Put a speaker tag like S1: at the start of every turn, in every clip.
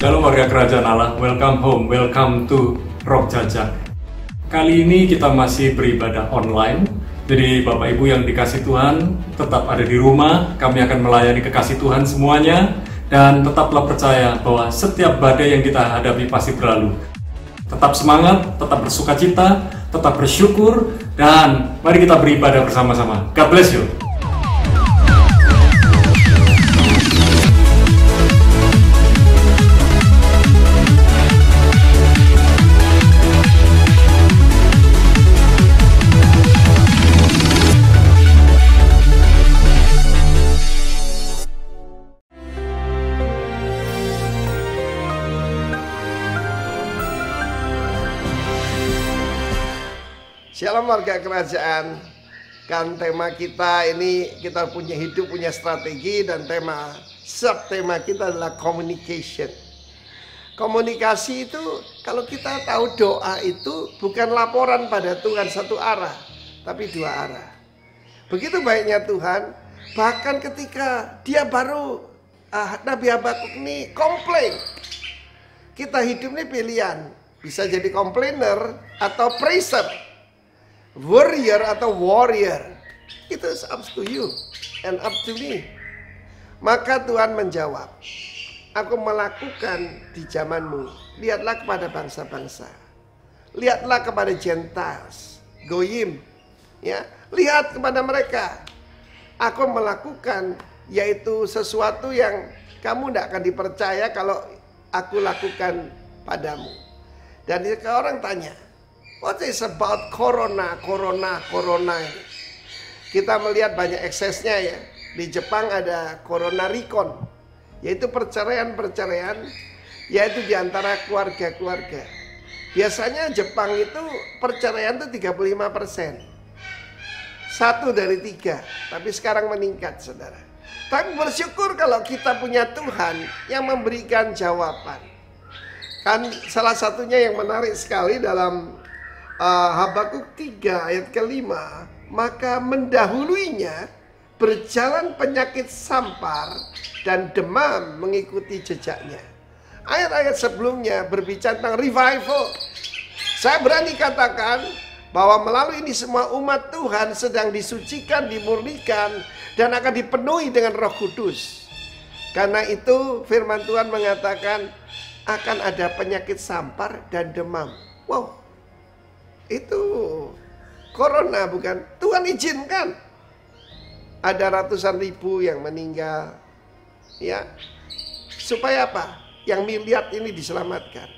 S1: Shalom warga kerajaan Allah, welcome home, welcome to Rock Jajak. Kali ini kita masih beribadah online. Jadi Bapak Ibu yang dikasih Tuhan tetap ada di rumah. Kami akan melayani kekasih Tuhan semuanya. Dan tetaplah percaya bahwa setiap badai yang kita hadapi pasti berlalu. Tetap semangat, tetap bersukacita, tetap bersyukur. Dan mari kita beribadah bersama-sama. God bless you.
S2: Shalom warga kerajaan. Kan tema kita ini, kita punya hidup, punya strategi, dan subtema kita adalah communication. Komunikasi itu, kalau kita tahu doa itu bukan laporan pada Tuhan satu arah, tapi dua arah. Begitu baiknya Tuhan, bahkan ketika dia baru Nabi Habakuk ini komplain. Kita hidup ini pilihan, bisa jadi komplainer atau praiser, warrior atau warrior. Itu up to you and up to me. Maka Tuhan menjawab, aku melakukan di zamanmu. Lihatlah kepada bangsa-bangsa, lihatlah kepada Gentiles, Goyim, ya, lihat kepada mereka. Aku melakukan, yaitu sesuatu yang kamu tidak akan dipercaya kalau aku lakukan padamu. Dan orang tanya, what is about corona ini? Kita melihat banyak eksesnya ya. Di Jepang ada corona recon, yaitu perceraian, yaitu di antara keluarga-keluarga. Biasanya Jepang itu perceraian itu 35%. 1 dari 3, tapi sekarang meningkat, saudara. Tapi bersyukur kalau kita punya Tuhan yang memberikan jawaban. Kan salah satunya yang menarik sekali dalam Habakuk 3 ayat ke-5, maka mendahuluinya berjalan penyakit sampar dan demam mengikuti jejaknya. Ayat-ayat sebelumnya berbicara tentang revival. Saya berani katakan bahwa melalui ini semua umat Tuhan sedang disucikan, dimurnikan, dan akan dipenuhi dengan Roh Kudus. Karena itu firman Tuhan mengatakan akan ada penyakit sampar dan demam. Wow, itu corona bukan? Tuhan izinkan. Ada ratusan ribu yang meninggal. Ya, supaya apa? Yang miliar ini diselamatkan.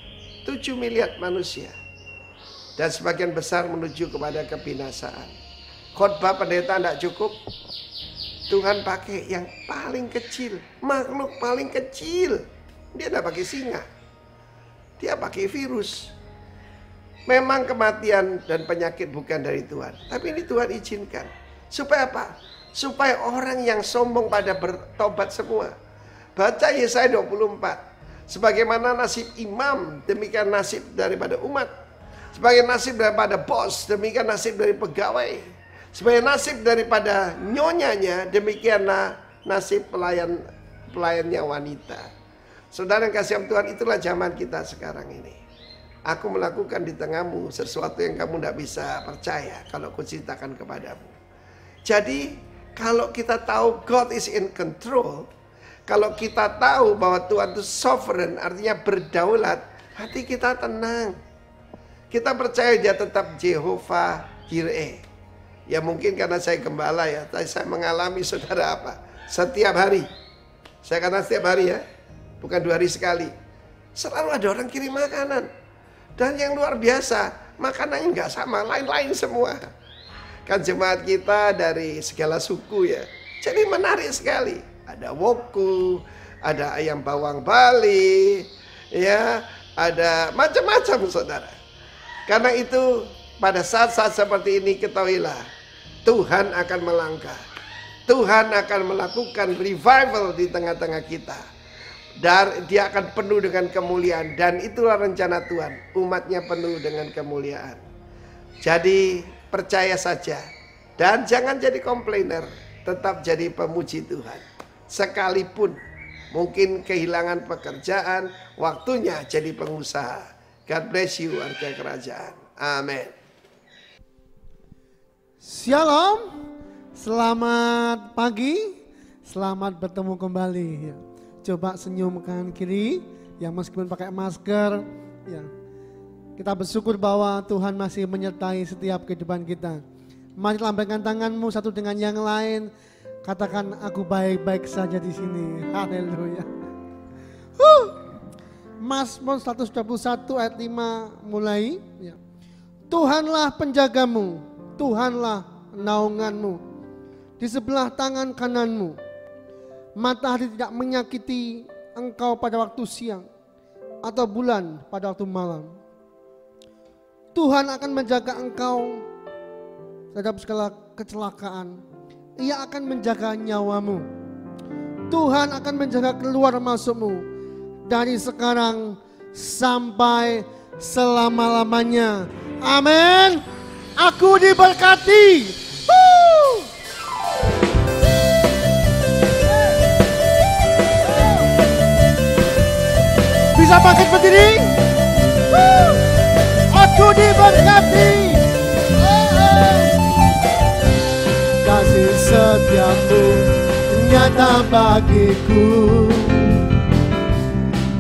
S2: 7 miliar manusia. Dan sebagian besar menuju kepada kebinasaan. Khotbah pendeta tidak cukup. Tuhan pakai yang paling kecil. Makhluk paling kecil. Dia tidak pakai singa. Dia pakai virus. Memang kematian dan penyakit bukan dari Tuhan. Tapi ini Tuhan izinkan. Supaya apa? Supaya orang yang sombong pada bertobat semua. Baca Yesaya 24. Sebagaimana nasib imam, demikian nasib daripada umat. Sebagai nasib daripada bos, demikian nasib dari pegawai. Sebagai nasib daripada nyonyanya, demikianlah nasib pelayannya wanita. Saudara yang kasih Tuhan, itulah zaman kita sekarang ini. Aku melakukan di tengahmu sesuatu yang kamu tidak bisa percaya kalau kuceritakan kepadamu. Jadi kalau kita tahu God is in control, kalau kita tahu bahwa Tuhan itu sovereign, artinya berdaulat, hati kita tenang. Kita percaya dia tetap Jehovah Jireh. Ya mungkin karena saya gembala ya, tapi saya mengalami saudara apa? Setiap hari. Saya kata setiap hari ya, bukan 2 hari sekali. Selalu ada orang kirim makanan. Dan yang luar biasa, makanannya nggak sama, lain-lain semua. Kan jemaat kita dari segala suku ya. Jadi menarik sekali. Ada woku, ada ayam bawang Bali, ya, ada macam-macam saudara. Karena itu pada saat-saat seperti ini ketahuilah, Tuhan akan melangkah. Tuhan akan melakukan revival di tengah-tengah kita. Dan dia akan penuh dengan kemuliaan. Dan itulah rencana Tuhan. Umatnya penuh dengan kemuliaan. Jadi percaya saja. Dan jangan jadi komplainer. Tetap jadi pemuji Tuhan. Sekalipun mungkin kehilangan pekerjaan, waktunya jadi pengusaha. God bless you warga kerajaan. Amin.
S3: Shalom. Selamat pagi. Selamat bertemu kembali. Coba senyum kanan kiri. Yang meskipun pakai masker. Ya. Kita bersyukur bahwa Tuhan masih menyertai setiap kehidupan kita. Mari lambaikan tanganmu satu dengan yang lain. Katakan aku baik-baik saja di sini. Haleluya. Mazmur 121 ayat 5 mulai. Ya. Tuhanlah penjagamu, Tuhanlah naunganmu. Di sebelah tangan kananmu. Matahari tidak menyakiti engkau pada waktu siang. Atau bulan pada waktu malam. Tuhan akan menjaga engkau terhadap segala kecelakaan. Ia akan menjaga nyawamu. Tuhan akan menjaga keluar masukmu. Dari sekarang sampai selama-lamanya. Amin. Aku diberkati. Bisa bangkit berdiri. Aku diberkati. Kasih setiamu nyata bagiku.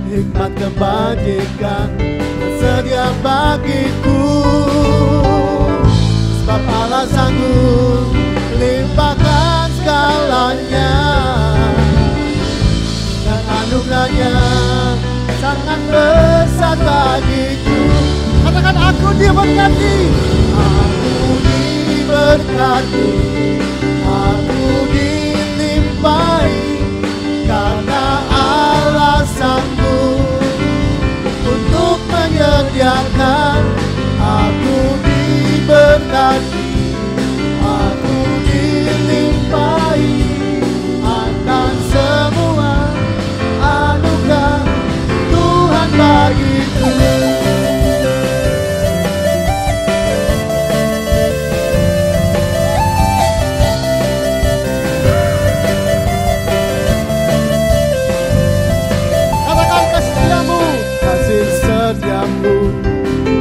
S3: Hikmat kebajikan tersedia bagiku. Sebab Allah sanggup limpahkan segalanya. Dan anugerahnya sangat besar bagiku. Katakan aku diberkati. Aku diberkati. Aku dilimpahi. Karena Allah sanggup untuk menyediakan. Aku diberkati. Aku dilimpahi akan semua anugerah Tuhan bagiku.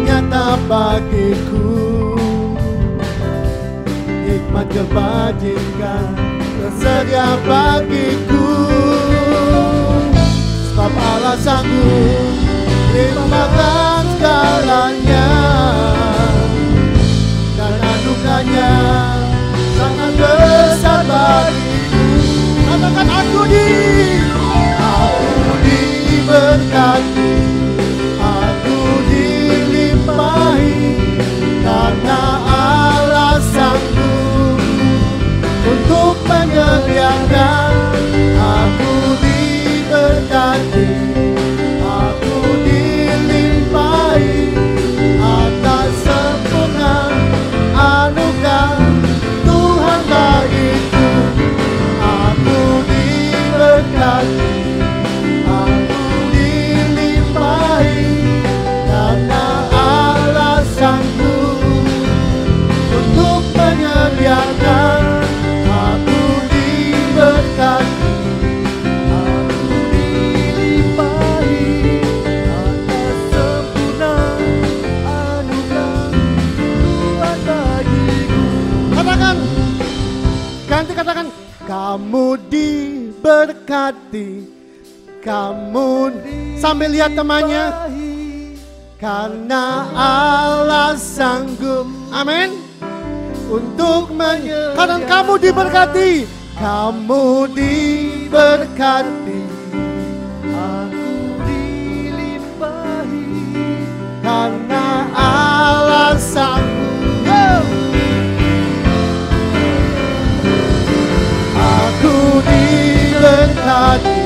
S3: Nyata bagiku. Hikmat kebajikan tersedia bagiku. Sebab Allah sanggup limpahkan segalanya, dan anugerahnya sangat besar bagiku. Katakan aku diberkati, aku dilimpahi, karena Allah sanggup untuk menyediakan. Aku diberkati, aku dilimpahi atas sempurna anugerah Tuhan bagiku. Aku diberkati, aku dilimpahi, karena Allah sanggup untuk menyediakan. Aku diberkati, aku dilimpahi atas sempurna anugerah Tuhan bagiku. Katakan, ganti katakan, kamu diberkati, kamu sambil lihat temannya, karena Allah sanggup, amin, untuk katakan kamu diberkati, kamu diberkati, aku dilimpahi, karena Allah sanggup. Aku diberkati,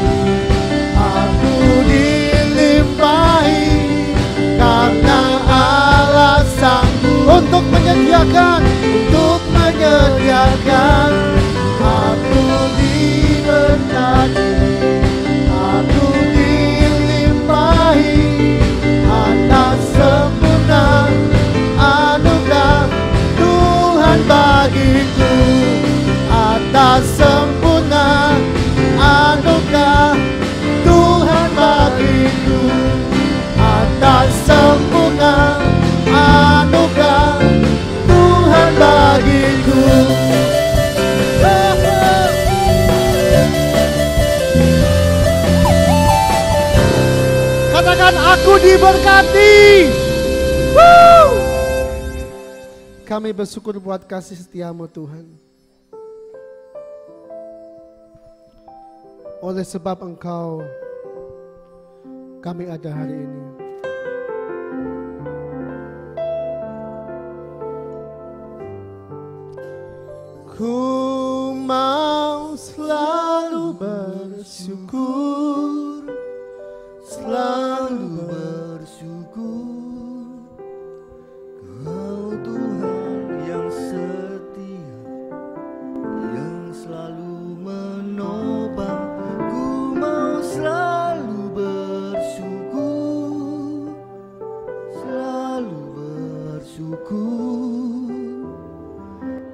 S3: aku dilimpahi, karena Allah sanggup untuk menyediakan, Aku diberkati, aku dilimpahi atas sempurna anugerah Tuhan bagiku. Atas sempurna anugerah Tuhan bagiku, atas sempurna anugerah Tuhan bagiku. Katakan aku diberkati. Kami bersyukur buat kasih setiamu Tuhan. Oleh sebab Engkau, kami ada hari ini. Ku mau selalu bersyukur, selalu bersyukur. Kau Tuhan yang setia, yang selalu menopang. Ku mau selalu bersyukur, selalu bersyukur.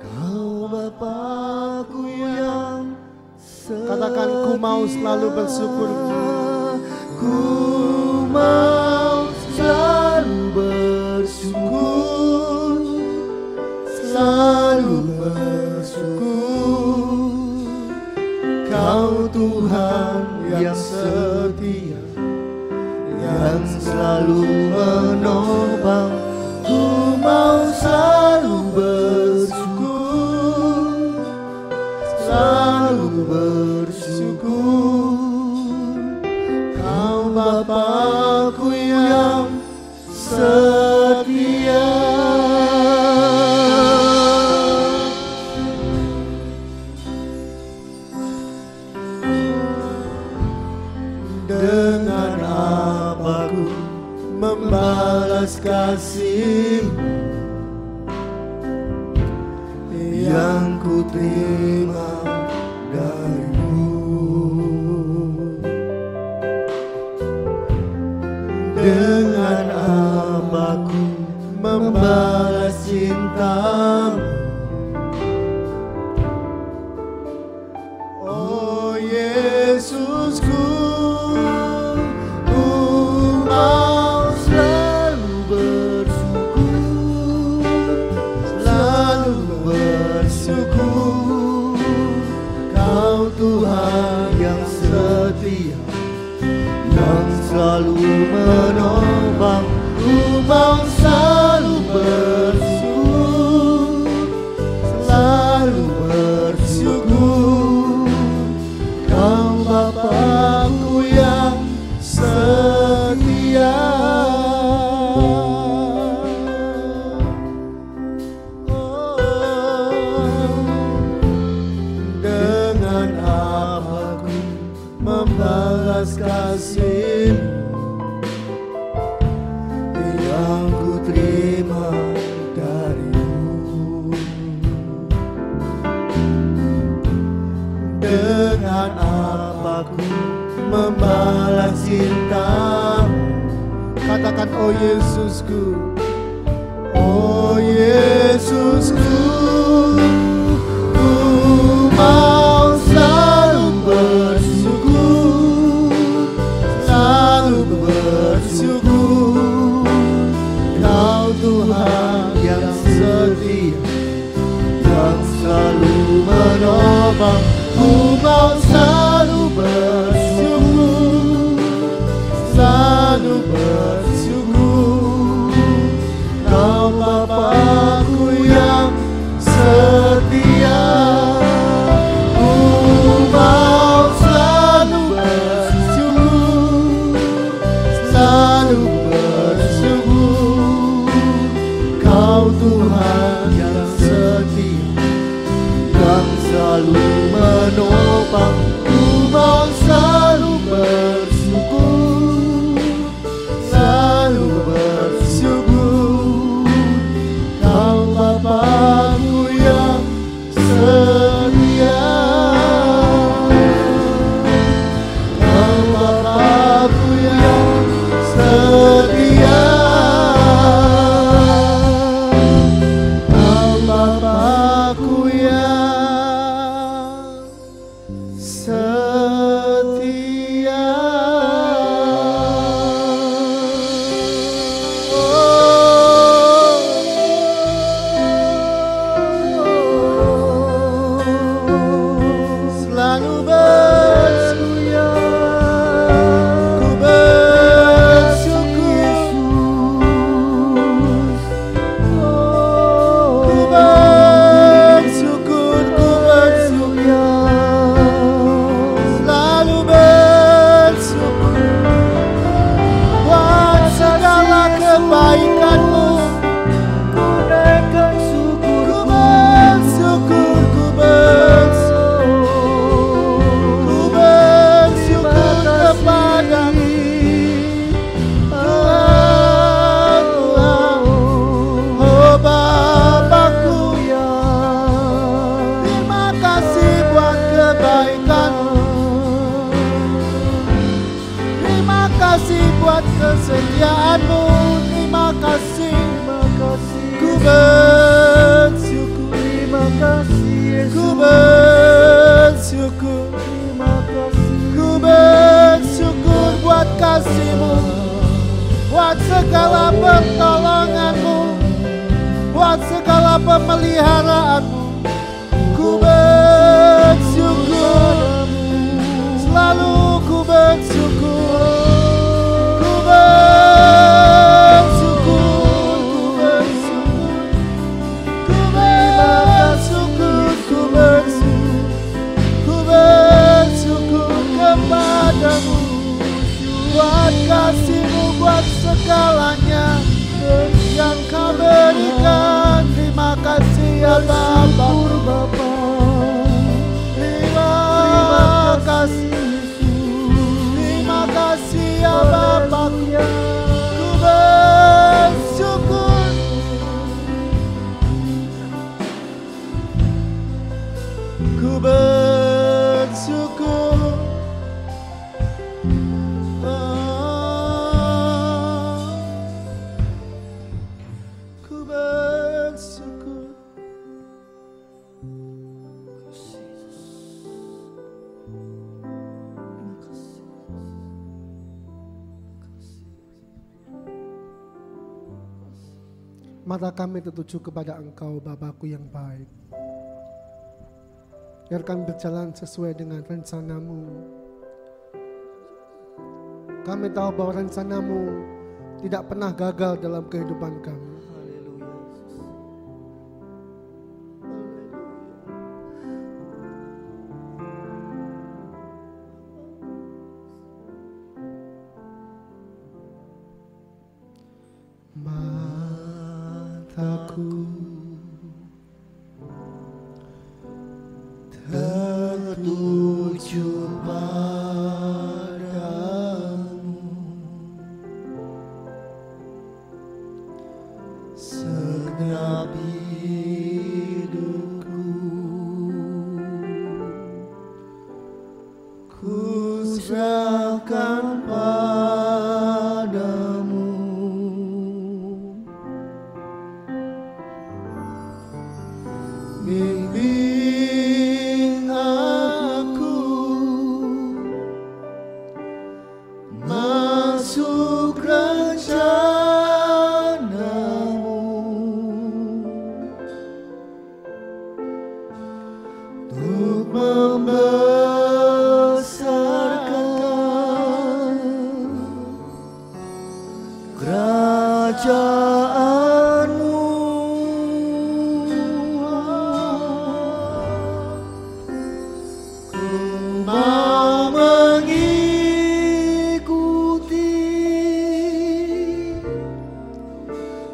S3: Kau Bapakku yang setia. Katakan ku mau selalu bersyukur. Ku mau selalu bersyukur, selalu bersyukur. Kau Tuhan yang setia, yang selalu menopang. Ku mau selalu bersyukur, selalu bersyukur. Kau Bapakku yang setia. Dengan apa ku membalas kasih-Mu yang ku terima dari-Mu? Dengan apa ku membalas cinta-Mu? Oh Yesusku, ku mau selalu bersyukur, selalu bersyukur.
S4: selalu menopang, ku mau selalu bersyukur, selalu bersyukur. Kau Bapakku yang setia. Dengan apa ku membalas kasih-Mu yang ku terima dari-Mu? Dengan apa ku membalas cinta-Mu?
S3: Katakan, oh Yesusku,
S4: Oh Yesusku, ku mau selalu bersyukur, selalu bersyukur. Kau Tuhan yang setia, yang selalu menopang, ku mau selalu bersyukur, selalu bersyukur. Kau Bapakku yang setia, ku mau selalu bersyukur, selalu bersyukur. Kau Tuhan yang setia, yang selalu menopang, ku mau selalu bersyukur, selalu bersyukur. Kau Bapakku yang setia, Kau Bapakku yang setia, Kau Bapakku yang setia. Selalu bersyukur, ku bersyukur, ku bersyukur, ku bersyukur. Selalu bersyukur buat segala kebaikan-Mu. Ku naikkan syukur, ku bersyukur, ku bersyukur, ku bersyukur kepadamu Tuhan, Tuhan. Oh Bapakku, terima kasih buat kebaikan-Mu, terima kasih buat kesetiaan-Mu, terima kasih, ku bersyukur, terima kasih Yesus, ku bersyukur, terima kasih, ku bersyukur buat kasih-Mu, buat segala pertolongan-Mu, buat segala pemeliharaan-Mu. Ku bersyukur, selalu ku bersyukur, ku bersyukur, ku bersyukur, ku bersyukur, ku bersyukur, ku bersyukur kepadamu buat kasih-Mu, buat segalanya yang Kau berikan. Terima kasih ya Bapa, terima kasih, terima kasih ya Bapa. Ku bersyukur, ku bersyukur. Ku bersyukur.
S3: Mata kami tertuju kepada Engkau, Bapakku yang baik. Biar kami berjalan sesuai dengan rencana-Mu. Kami tahu bahwa rencanamu tidak pernah gagal dalam kehidupan kami.
S4: Mataku tertuju padamu, segenap hidupku ku serahkan padamu. Bimbing aku masuk rencanamu, untuk membesarkan kerajaanmu. Mau mengikuti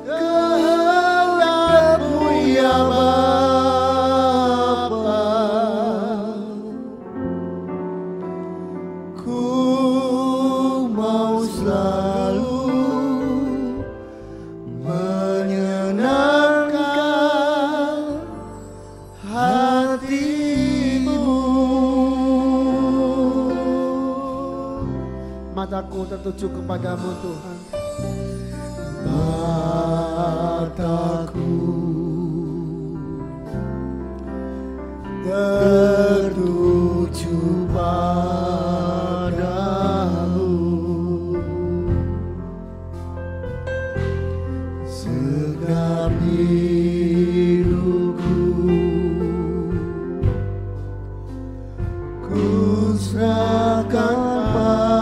S4: kehendak-Mu ya Bapa. Ku mau selalu menyenangkan hati-Mu.
S3: Mataku tertuju kepadamu Tuhan.
S4: Mataku tertuju padamu, segenap hidupku ku serahkan padamu.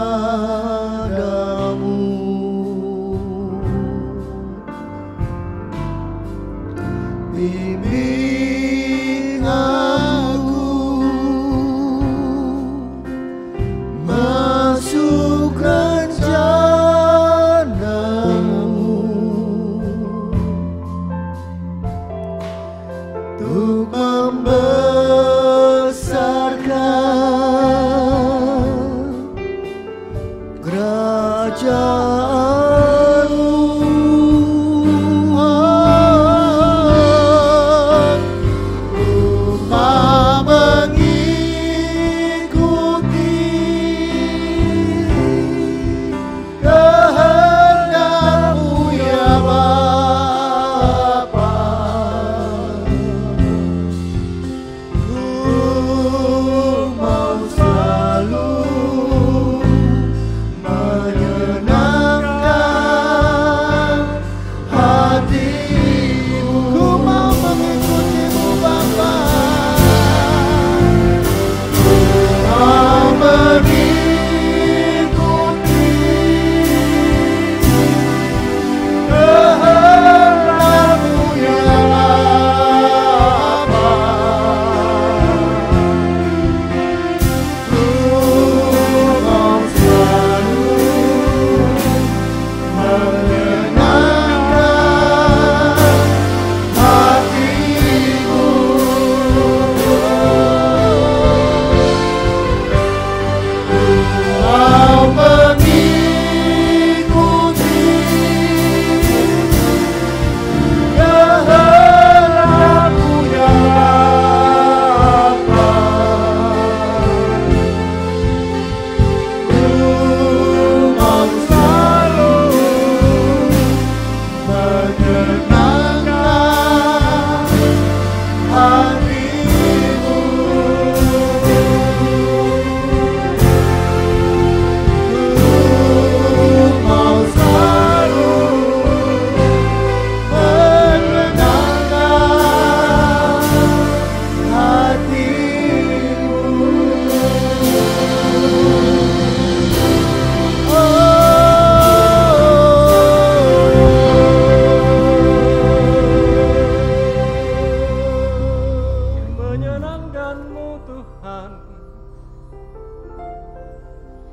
S4: Bimbing aku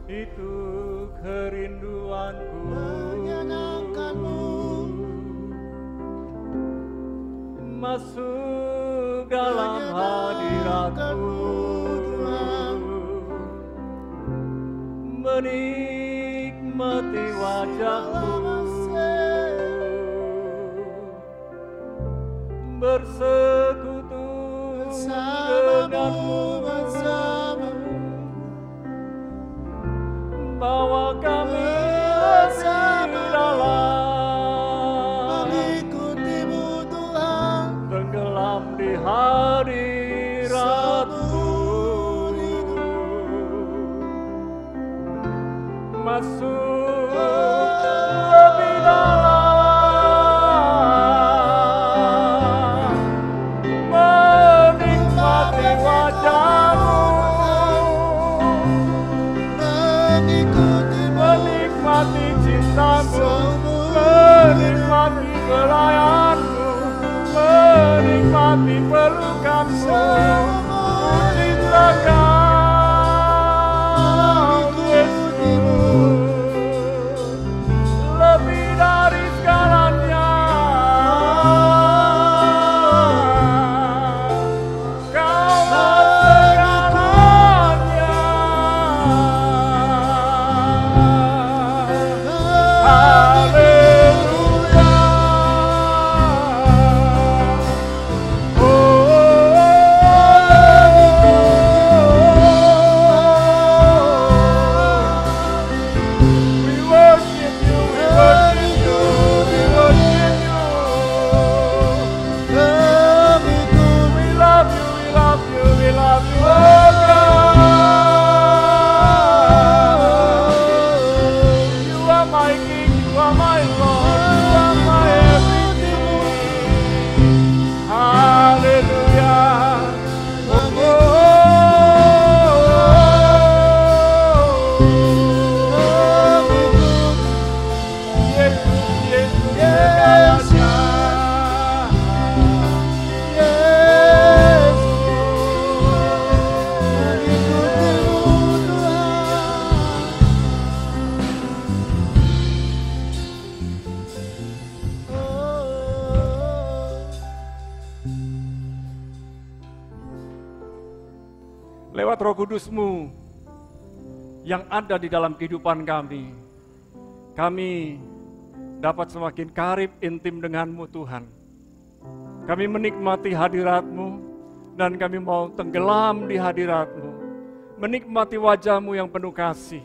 S1: itu kerinduanku,
S3: menyenangkanmu,
S1: masuk dalam hadiratmu, menikmati wajahmu, bersekutu denganmu, bawa kami lebih dalam,
S3: mengikutimu Tuhan,
S1: tenggelam di hadiratmu, masuk lebih dalam, menikmati wajahmu, menikmati cintamu, menikmati pelayanmu, menikmati pelukanmu, cintakan Yesus lebih dari segalanya. Kau segalanya. Haleluya. We worship you, we worship you, we worship you. We love you, we love you, we love you, oh God. You are my King, you are my Lord, you are my everything. Hallelujah. Yesus, Yesus, segalanya. Lewat Roh Kudus-Mu yang ada di dalam kehidupan kami dapat semakin karib intim dengan-Mu Tuhan. Kami menikmati hadirat-Mu dan kami mau tenggelam di hadirat-Mu, menikmati wajah-Mu yang penuh kasih.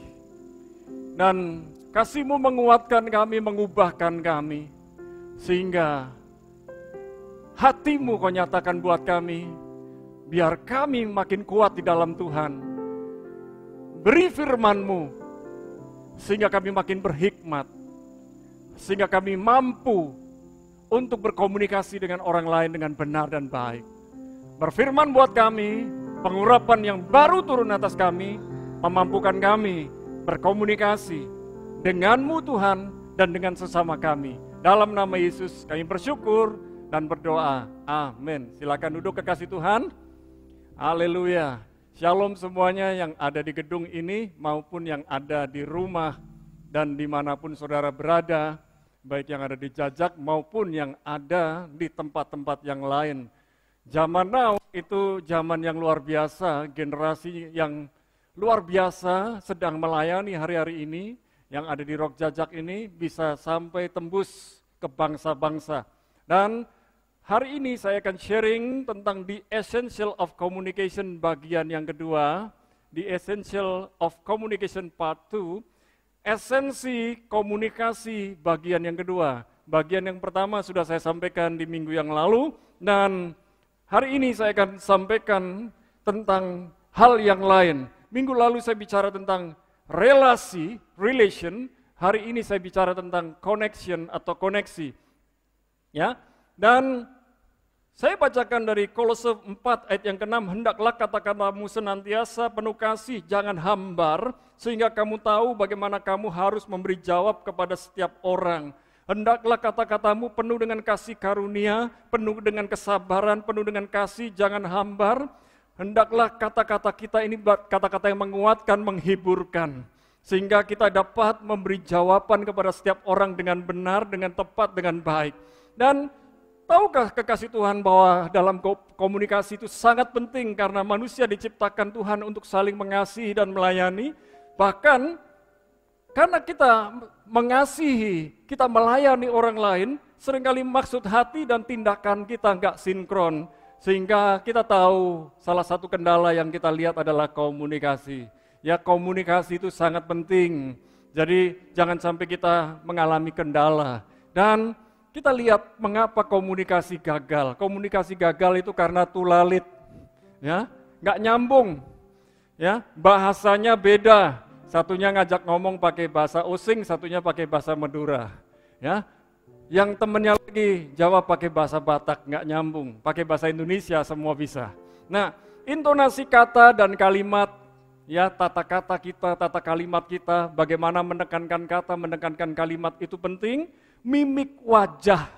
S1: Dan kasih-Mu menguatkan kami, mengubahkan kami, sehingga hati-Mu Kau nyatakan buat kami, biar kami makin kuat di dalam Tuhan. Beri firman-Mu, sehingga kami makin berhikmat, sehingga kami mampu untuk berkomunikasi dengan orang lain dengan benar dan baik. Berfirman buat kami, pengurapan yang baru turun atas kami, memampukan kami berkomunikasi dengan-Mu Tuhan dan dengan sesama kami. Dalam nama Yesus kami bersyukur dan berdoa. Amin. Silakan duduk, kekasih Tuhan. Haleluya. Shalom semuanya yang ada di gedung ini maupun yang ada di rumah dan dimanapun saudara berada, baik yang ada di Jajak maupun yang ada di tempat-tempat yang lain. Zaman now itu zaman yang luar biasa, generasi yang luar biasa sedang melayani hari-hari ini, yang ada di Rock Jajak ini bisa sampai tembus ke bangsa-bangsa. Dan hari ini saya akan sharing tentang The Essential of Communication bagian yang kedua, The Essential of Communication Part 2, esensi komunikasi bagian yang kedua. Bagian yang pertama sudah saya sampaikan di minggu yang lalu, dan hari ini saya akan sampaikan tentang hal yang lain. Minggu lalu saya bicara tentang relasi, relation, hari ini saya bicara tentang connection atau koneksi. Ya, dan saya bacakan dari Kolose 4 ayat yang ke-6, hendaklah kata-katamu senantiasa penuh kasih, jangan hambar, sehingga kamu tahu bagaimana kamu harus memberi jawab kepada setiap orang. Hendaklah kata-katamu penuh dengan kasih karunia, penuh dengan kesabaran, penuh dengan kasih, jangan hambar. Hendaklah kata-kata kita ini kata-kata yang menguatkan, menghiburkan. sehingga kita dapat memberi jawaban kepada setiap orang dengan benar, dengan tepat, dengan baik. Dan tahukah kekasih Tuhan bahwa dalam komunikasi itu sangat penting karena manusia diciptakan Tuhan untuk saling mengasihi dan melayani. Bahkan karena kita mengasihi, kita melayani orang lain, seringkali maksud hati dan tindakan kita nggak sinkron. Sehingga kita tahu salah satu kendala yang kita lihat adalah komunikasi. Ya, komunikasi itu sangat penting. Jadi jangan sampai kita mengalami kendala. Dan kita lihat mengapa komunikasi gagal. Komunikasi gagal itu karena tulalit, ya, nggak nyambung, ya, bahasanya beda. Satunya ngajak ngomong pakai bahasa Osing, satunya pakai bahasa Madura, ya. Yang temennya lagi jawab pakai bahasa Batak, nggak nyambung. Pakai bahasa Indonesia semua bisa. Nah, intonasi kata dan kalimat. Ya, tata kata kita, tata kalimat kita, bagaimana menekankan kata, menekankan kalimat itu penting. Mimik wajah,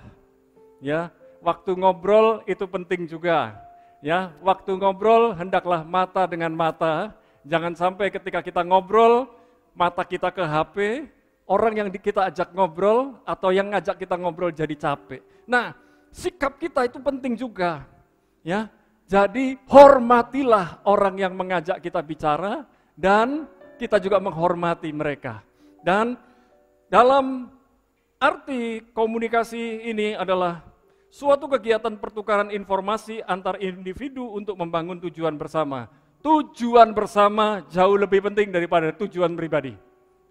S1: ya, waktu ngobrol itu penting juga. Ya, waktu ngobrol hendaklah mata dengan mata. Jangan sampai ketika kita ngobrol, mata kita ke HP, orang yang kita ajak ngobrol atau yang ngajak kita ngobrol jadi capek. Nah, sikap kita itu penting juga, ya. Jadi hormatilah orang yang mengajak kita bicara dan kita juga menghormati mereka. Dan dalam arti komunikasi ini adalah suatu kegiatan pertukaran informasi antar individu untuk membangun tujuan bersama. Tujuan bersama jauh lebih penting daripada tujuan pribadi.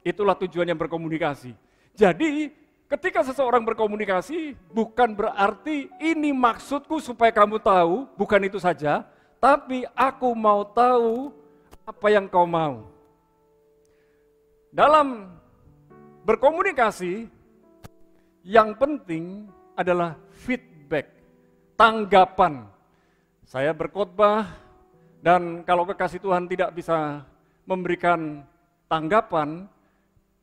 S1: Itulah tujuan yang berkomunikasi. Jadi ketika seseorang berkomunikasi, bukan berarti ini maksudku supaya kamu tahu, bukan itu saja, tapi aku mau tahu apa yang kau mau. Dalam berkomunikasi, yang penting adalah feedback, tanggapan. Saya berkhotbah, dan kalau kekasih Tuhan tidak bisa memberikan tanggapan,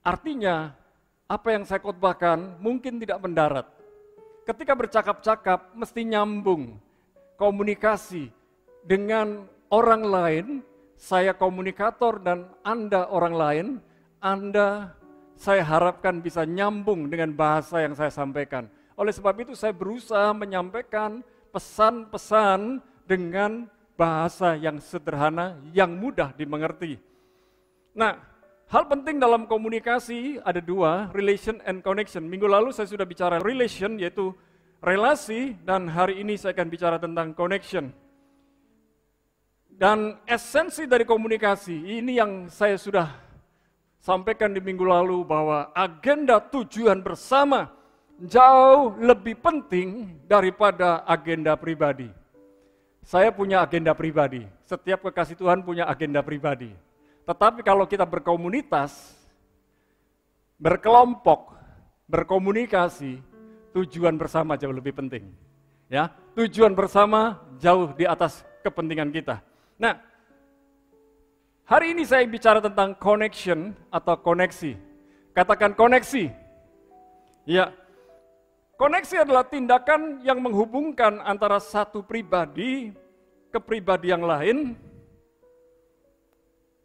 S1: artinya apa yang saya khotbahkan mungkin tidak mendarat. Ketika bercakap-cakap mesti nyambung. Komunikasi dengan orang lain, saya komunikator dan Anda orang lain, Anda saya harapkan bisa nyambung dengan bahasa yang saya sampaikan. Oleh sebab itu saya berusaha menyampaikan pesan-pesan dengan bahasa yang sederhana, yang mudah dimengerti. Nah, hal penting dalam komunikasi ada dua, relation and connection. Minggu lalu saya sudah bicara relation, yaitu relasi, dan hari ini saya akan bicara tentang connection. Dan esensi dari komunikasi, ini yang saya sudah sampaikan di minggu lalu, bahwa agenda tujuan bersama jauh lebih penting daripada agenda pribadi. Saya punya agenda pribadi, setiap kekasih Tuhan punya agenda pribadi. Tetapi kalau kita berkomunitas, berkelompok, berkomunikasi, tujuan bersama jauh lebih penting. Ya, tujuan bersama jauh di atas kepentingan kita. Nah, hari ini saya bicara tentang connection atau koneksi. Katakan koneksi. Ya, koneksi adalah tindakan yang menghubungkan antara satu pribadi ke pribadi yang lain,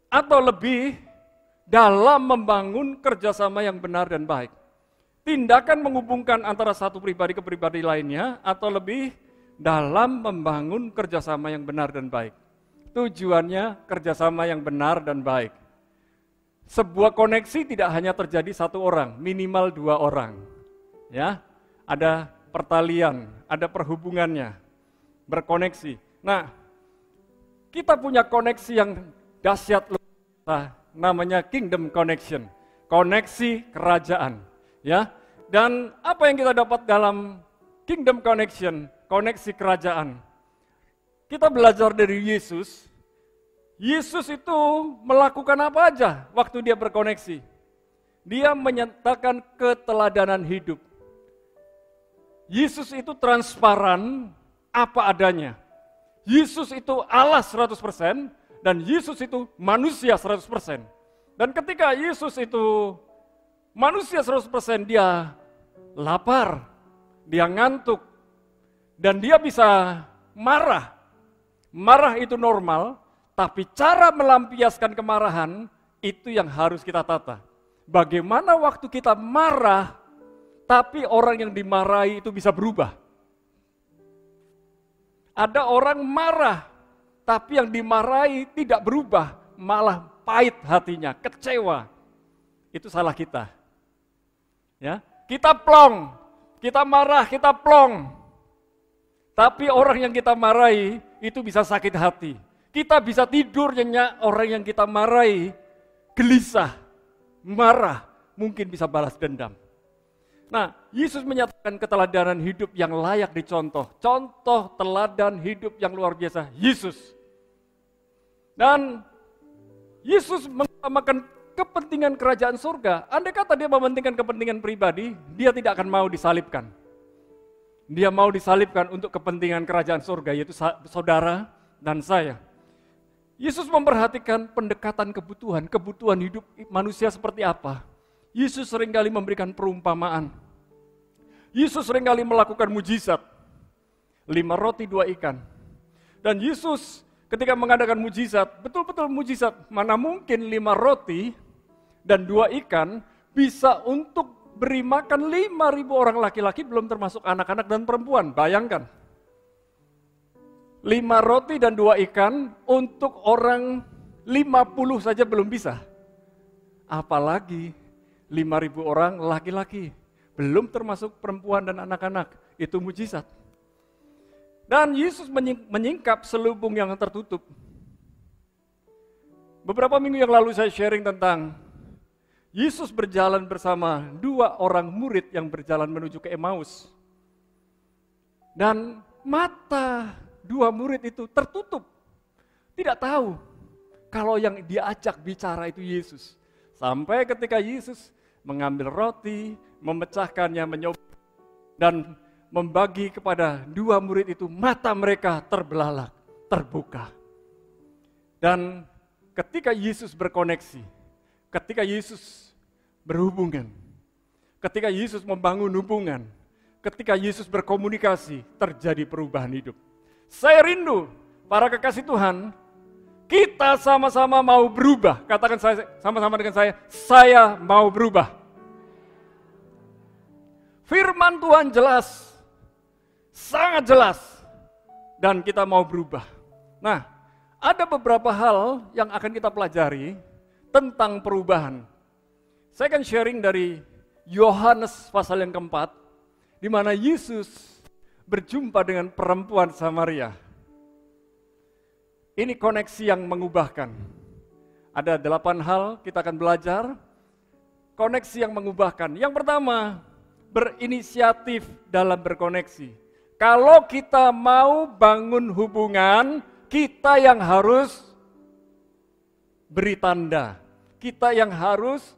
S1: atau lebih dalam membangun kerjasama yang benar dan baik. Tindakan menghubungkan antara satu pribadi ke pribadi lainnya, atau lebih dalam membangun kerjasama yang benar dan baik. Tujuannya kerjasama yang benar dan baik. Sebuah koneksi tidak hanya terjadi satu orang, minimal dua orang. Ya, ada pertalian, ada perhubungannya, berkoneksi. Nah, kita punya koneksi yang dahsyat, namanya kingdom connection, koneksi kerajaan, ya. Dan apa yang kita dapat dalam kingdom connection, koneksi kerajaan? Kita belajar dari Yesus. Yesus itu melakukan apa aja waktu dia berkoneksi? Dia menyatakan keteladanan hidup. Yesus itu transparan apa adanya. Yesus itu Allah 100%, dan Yesus itu manusia 100%. Dan ketika Yesus itu manusia 100%, dia lapar, dia ngantuk, dan dia bisa marah. Marah itu normal, tapi cara melampiaskan kemarahan Itu yang harus kita tata. Bagaimana waktu kita marah, tapi orang yang dimarahi itu bisa berubah. Ada orang marah, tapi yang dimarahi tidak berubah, malah pahit hatinya, kecewa. Itu salah kita. Ya, kita plong, kita marah, kita plong. Tapi orang yang kita marahi itu bisa sakit hati. Kita bisa tidur nyenyak, orang yang kita marahi gelisah, marah, mungkin bisa balas dendam. Nah, Yesus menyatakan keteladanan hidup yang layak dicontoh. Contoh teladan hidup yang luar biasa, Yesus. Dan Yesus mengutamakan kepentingan kerajaan surga. Andai kata dia mementingkan kepentingan pribadi, dia tidak akan mau disalibkan. Dia mau disalibkan untuk kepentingan kerajaan surga, yaitu saudara dan saya. Yesus memperhatikan pendekatan kebutuhan hidup manusia seperti apa. Yesus seringkali memberikan perumpamaan. Yesus seringkali melakukan mujizat. 5 roti 2 ikan. Dan Yesus ketika mengadakan mujizat, betul-betul mujizat. Mana mungkin 5 roti dan 2 ikan bisa untuk beri makan 5.000 orang laki-laki, belum termasuk anak-anak dan perempuan. Bayangkan. 5 roti dan 2 ikan untuk orang 50 saja belum bisa. Apalagi 5.000 orang laki-laki, belum termasuk perempuan dan anak-anak. Itu mujizat. Dan Yesus menyingkap selubung yang tertutup. Beberapa minggu yang lalu saya sharing tentang Yesus berjalan bersama 2 orang murid yang berjalan menuju ke Emmaus. Dan mata 2 murid itu tertutup. Tidak tahu kalau yang diajak bicara itu Yesus. Sampai ketika Yesus mengambil roti, memecahkannya, menyoba dan membagi kepada 2 murid itu, mata mereka terbelalak, terbuka. Dan ketika Yesus berkoneksi, ketika Yesus berhubungan, ketika Yesus membangun hubungan, ketika Yesus berkomunikasi, terjadi perubahan hidup. Saya rindu, para kekasih Tuhan, kita sama-sama mau berubah. Katakan sama-sama dengan saya mau berubah. Firman Tuhan jelas, sangat jelas, dan kita mau berubah. Nah, ada beberapa hal yang akan kita pelajari tentang perubahan. Saya akan sharing dari Yohanes pasal yang keempat, di mana Yesus berjumpa dengan perempuan Samaria. Ini koneksi yang mengubahkan. Ada 8 hal kita akan belajar. Koneksi yang mengubahkan. Yang pertama, berinisiatif dalam berkoneksi. Kalau kita mau bangun hubungan, kita yang harus beri tanda. Kita yang harus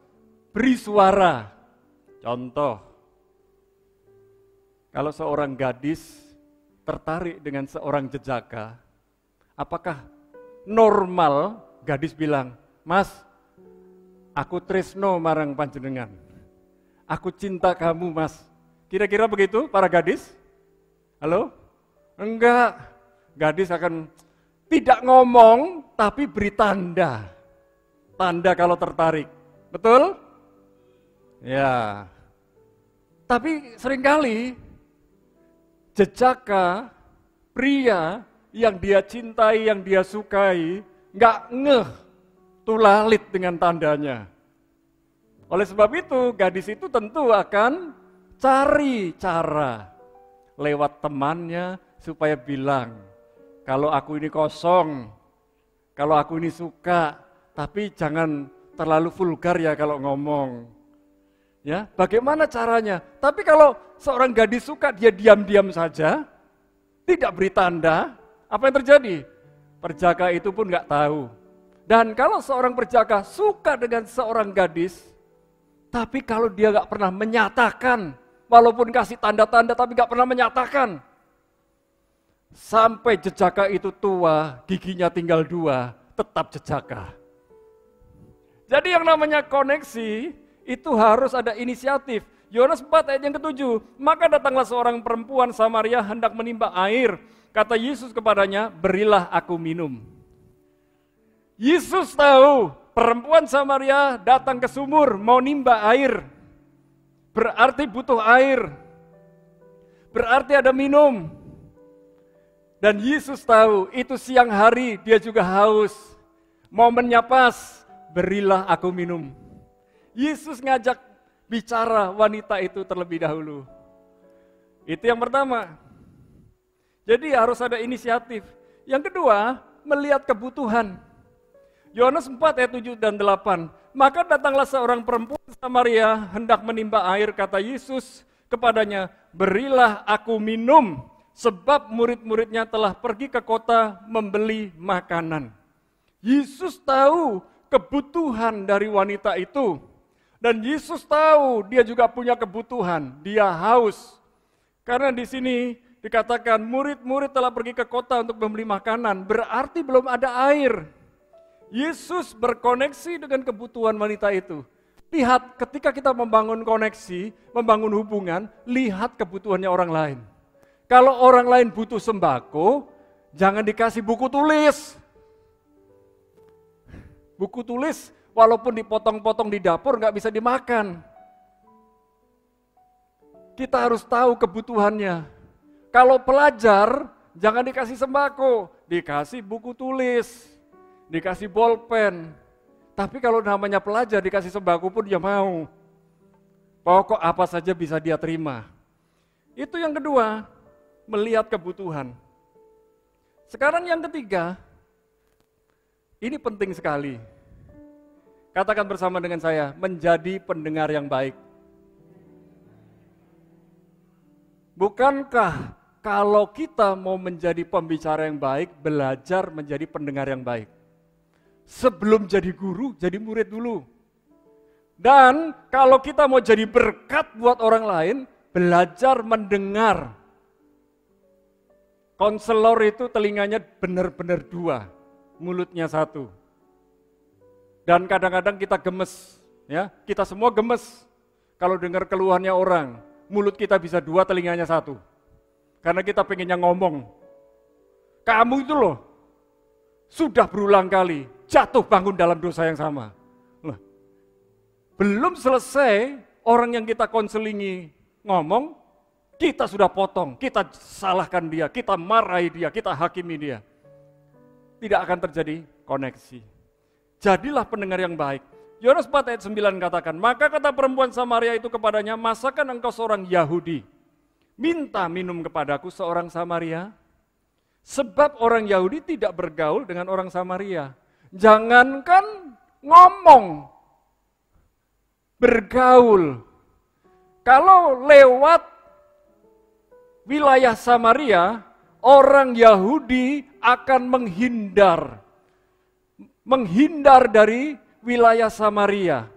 S1: beri suara. Contoh, kalau seorang gadis tertarik dengan seorang jejaka, apakah normal gadis bilang, "Mas, aku tresno marang panjenengan. Aku cinta kamu, Mas." Kira-kira begitu para gadis? Halo? Enggak. Gadis akan tidak ngomong, tapi beri tanda. Tanda kalau tertarik. Betul? Ya. Tapi seringkali jejaka pria yang dia cintai, yang dia sukai, nggak ngeh tulalit dengan tandanya. Oleh sebab itu, gadis itu tentu akan cari cara lewat temannya supaya bilang, kalau aku ini kosong, kalau aku ini suka, tapi jangan terlalu vulgar ya kalau ngomong. Ya, bagaimana caranya? Tapi kalau seorang gadis suka, dia diam-diam saja, tidak beri tanda, apa yang terjadi? Perjaka itu pun nggak tahu. Dan kalau seorang perjaka suka dengan seorang gadis, tapi kalau dia nggak pernah menyatakan, walaupun kasih tanda-tanda tapi nggak pernah menyatakan, sampai jejaka itu tua, giginya tinggal 2, tetap jejaka. Jadi yang namanya koneksi, itu harus ada inisiatif. Yohanes 4 ayat yang ke-7, maka datanglah seorang perempuan Samaria hendak menimba air. Kata Yesus kepadanya, berilah aku minum. Yesus tahu perempuan Samaria datang ke sumur mau nimba air. Berarti butuh air. Berarti ada minum. Dan Yesus tahu itu siang hari dia juga haus. Momennya pas, berilah aku minum. Yesus ngajak bicara wanita itu terlebih dahulu. Itu yang pertama. Jadi harus ada inisiatif. Yang kedua, melihat kebutuhan. Yohanes 4 ayat 7 dan 8. Maka datanglah seorang perempuan Samaria hendak menimba air, kata Yesus kepadanya, berilah aku minum, sebab murid-muridnya telah pergi ke kota membeli makanan. Yesus tahu kebutuhan dari wanita itu. Dan Yesus tahu dia juga punya kebutuhan, dia haus. Karena di sini dikatakan murid-murid telah pergi ke kota untuk membeli makanan, berarti belum ada air. Yesus berkoneksi dengan kebutuhan wanita itu. Lihat, ketika kita membangun koneksi, membangun hubungan, lihat kebutuhannya orang lain. Kalau orang lain butuh sembako, jangan dikasih buku tulis. Buku tulis, walaupun dipotong-potong di dapur, nggak bisa dimakan. Kita harus tahu kebutuhannya. Kalau pelajar, jangan dikasih sembako, dikasih buku tulis. Dikasih bolpen, tapi kalau namanya pelajar dikasih sembako pun dia mau. Pokok apa saja bisa dia terima. Itu yang kedua, melihat kebutuhan. Sekarang yang ketiga, ini penting sekali. Katakan bersama dengan saya, menjadi pendengar yang baik. Bukankah kalau kita mau menjadi pembicara yang baik, belajar menjadi pendengar yang baik? Sebelum jadi guru, jadi murid dulu. Dan kalau kita mau jadi berkat buat orang lain, belajar mendengar. Konselor itu telinganya benar-benar dua, mulutnya satu. Dan kadang-kadang kita gemes, ya, kita semua gemes. Kalau dengar keluhannya orang, mulut kita bisa dua, telinganya satu. Karena kita pengennya ngomong. Kamu itu loh, sudah berulang kali jatuh bangun dalam dosa yang sama. Loh, belum selesai orang yang kita konselingi ngomong, kita sudah potong, kita salahkan dia, kita marahi dia, kita hakimi dia. Tidak akan terjadi koneksi. Jadilah pendengar yang baik. Yohanes 4 ayat 9 katakan, maka kata perempuan Samaria itu kepadanya, masakan engkau seorang Yahudi, minta minum kepadaku seorang Samaria? Sebab orang Yahudi tidak bergaul dengan orang Samaria. Jangankan ngomong, bergaul. Kalau lewat wilayah Samaria, orang Yahudi akan menghindar dari wilayah Samaria.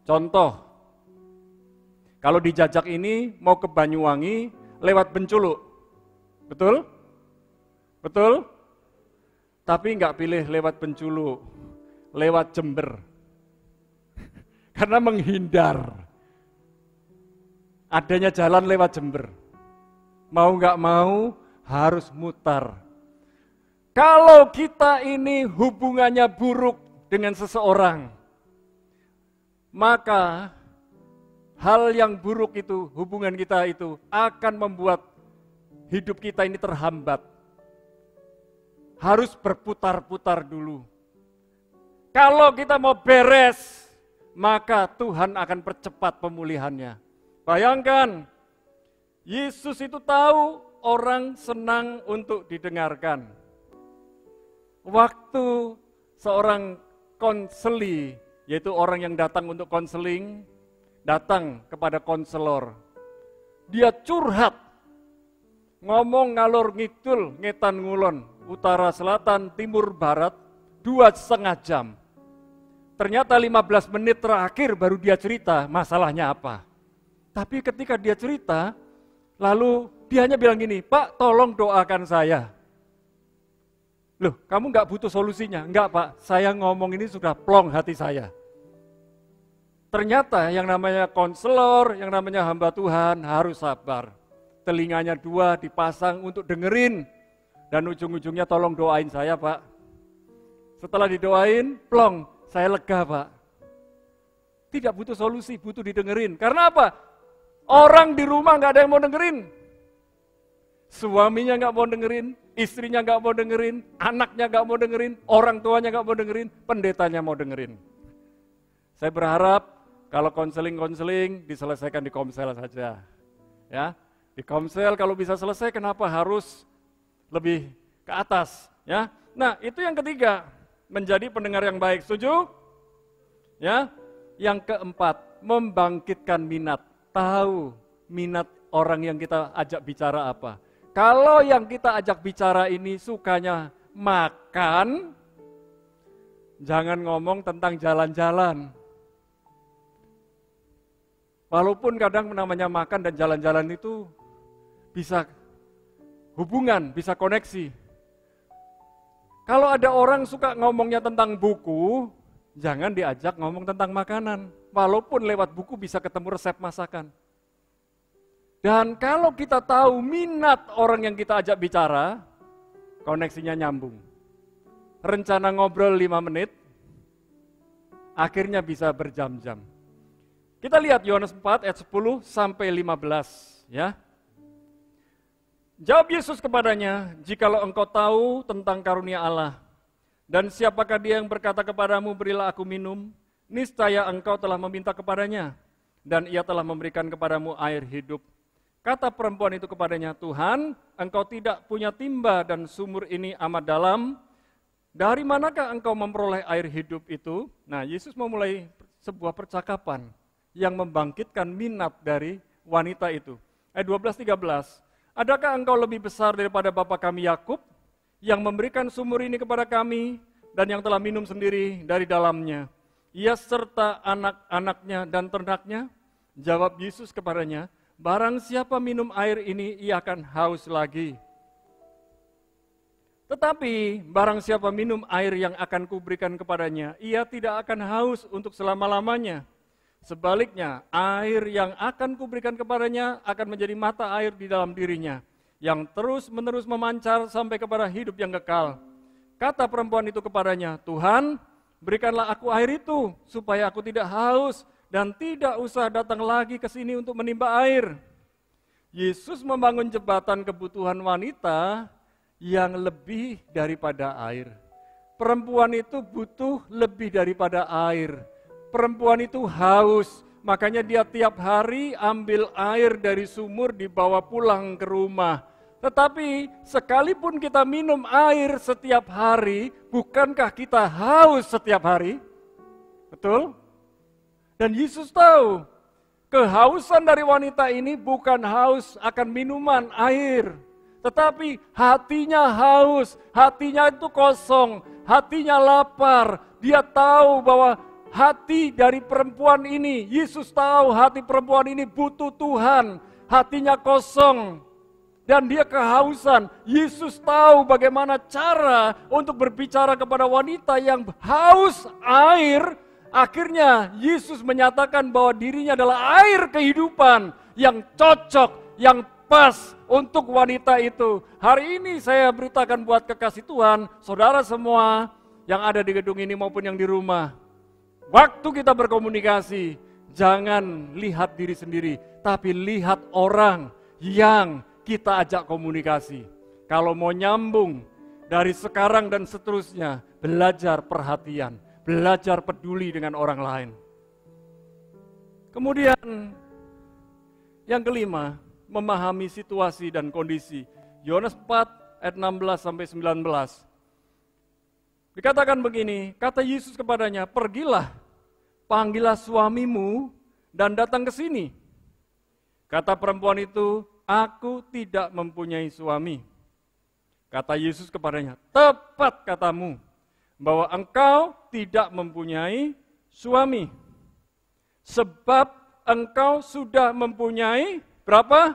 S1: Contoh, kalau dijajak ini mau ke Banyuwangi lewat Benculuk, betul? Betul? Tapi nggak pilih lewat Benculuk, lewat Jember. Karena menghindar. Adanya jalan lewat Jember. Mau nggak mau harus mutar. Kalau kita ini hubungannya buruk dengan seseorang, maka hal yang buruk itu, hubungan kita itu akan membuat hidup kita ini terhambat. Harus berputar-putar dulu. Kalau kita mau beres, maka Tuhan akan percepat pemulihannya. Bayangkan, Yesus itu tahu orang senang untuk didengarkan. Waktu seorang konseli, yaitu orang yang datang untuk konseling, datang kepada konselor. Dia curhat, ngomong ngalor ngidul, ngetan ngulon, utara, selatan, timur, barat, 2,5 jam. Ternyata 15 menit terakhir baru dia cerita masalahnya apa. Tapi ketika dia cerita, lalu dia hanya bilang gini, Pak tolong doakan saya. Loh, kamu nggak butuh solusinya? Enggak Pak, saya ngomong ini sudah plong hati saya. Ternyata yang namanya konselor, yang namanya hamba Tuhan harus sabar. Telinganya 2 dipasang untuk dengerin. Dan ujung-ujungnya tolong doain saya Pak. Setelah didoain, plong, saya lega Pak. Tidak butuh solusi, butuh didengerin. Karena apa? Orang di rumah nggak ada yang mau dengerin. Suaminya nggak mau dengerin, istrinya nggak mau dengerin, anaknya nggak mau dengerin, orang tuanya nggak mau dengerin, pendetanya mau dengerin. Saya berharap kalau konseling diselesaikan di komsel saja. Ya, di komsel kalau bisa selesai, kenapa harus lebih ke atas? Ya, nah itu yang ketiga, menjadi pendengar yang baik. Setuju? Ya. Yang keempat, membangkitkan minat. Tahu minat orang yang kita ajak bicara apa. Kalau yang kita ajak bicara ini sukanya makan, jangan ngomong tentang jalan-jalan. Walaupun kadang namanya makan dan jalan-jalan itu bisa hubungan, bisa koneksi. Kalau ada orang suka ngomongnya tentang buku, jangan diajak ngomong tentang makanan, walaupun lewat buku bisa ketemu resep masakan. Dan kalau kita tahu minat orang yang kita ajak bicara, koneksinya nyambung. Rencana ngobrol 5 menit, akhirnya bisa berjam-jam. Kita lihat Yohanes 4 ayat 10 sampai 15 ya. Jawab Yesus kepadanya, "Jikalau engkau tahu tentang karunia Allah, dan siapakah dia yang berkata kepadamu, berilah aku minum, niscaya engkau telah meminta kepadanya, dan ia telah memberikan kepadamu air hidup." Kata perempuan itu kepadanya, "Tuhan, engkau tidak punya timba dan sumur ini amat dalam. Dari manakah engkau memperoleh air hidup itu?" Nah, Yesus memulai sebuah percakapan yang membangkitkan minat dari wanita itu. Ayat 12-13, "Adakah engkau lebih besar daripada bapa kami Yakub, yang memberikan sumur ini kepada kami, dan yang telah minum sendiri dari dalamnya, ia serta anak-anaknya dan ternaknya?" Jawab Yesus kepadanya, "Barang siapa minum air ini, ia akan haus lagi. Tetapi barang siapa minum air yang akan kuberikan kepadanya, ia tidak akan haus untuk selama-lamanya. Sebaliknya, air yang akan kuberikan kepadanya akan menjadi mata air di dalam dirinya, yang terus-menerus memancar sampai kepada hidup yang kekal." Kata perempuan itu kepadanya, "Tuhan, berikanlah aku air itu, supaya aku tidak haus dan tidak usah datang lagi ke sini untuk menimba air." Yesus membangun jembatan kebutuhan wanita yang lebih daripada air. Perempuan itu butuh lebih daripada air. Perempuan itu haus, makanya dia tiap hari ambil air dari sumur dibawa pulang ke rumah. Tetapi sekalipun kita minum air setiap hari, bukankah kita haus setiap hari? Betul? Dan Yesus tahu, kehausan dari wanita ini bukan haus akan minuman air, tetapi hatinya haus, hatinya itu kosong, hatinya lapar. Dia tahu bahwa hati dari perempuan ini, Yesus tahu hati perempuan ini butuh Tuhan, hatinya kosong, dan dia kehausan. Yesus tahu bagaimana cara untuk berbicara kepada wanita yang haus air. Akhirnya Yesus menyatakan bahwa dirinya adalah air kehidupan yang cocok, yang pas untuk wanita itu. Hari ini saya beritakan buat kekasih Tuhan, saudara semua yang ada di gedung ini maupun yang di rumah. Waktu kita berkomunikasi, jangan lihat diri sendiri, tapi lihat orang yang kita ajak komunikasi. Kalau mau nyambung dari sekarang dan seterusnya, belajar perhatian, belajar peduli dengan orang lain. Kemudian yang kelima, memahami situasi dan kondisi. Yohanes 4 ayat 16-19. Dikatakan begini, kata Yesus kepadanya, "Pergilah, panggillah suamimu dan datang ke sini." Kata perempuan itu, "Aku tidak mempunyai suami." Kata Yesus kepadanya, "Tepat katamu, bahwa engkau tidak mempunyai suami. Sebab engkau sudah mempunyai berapa?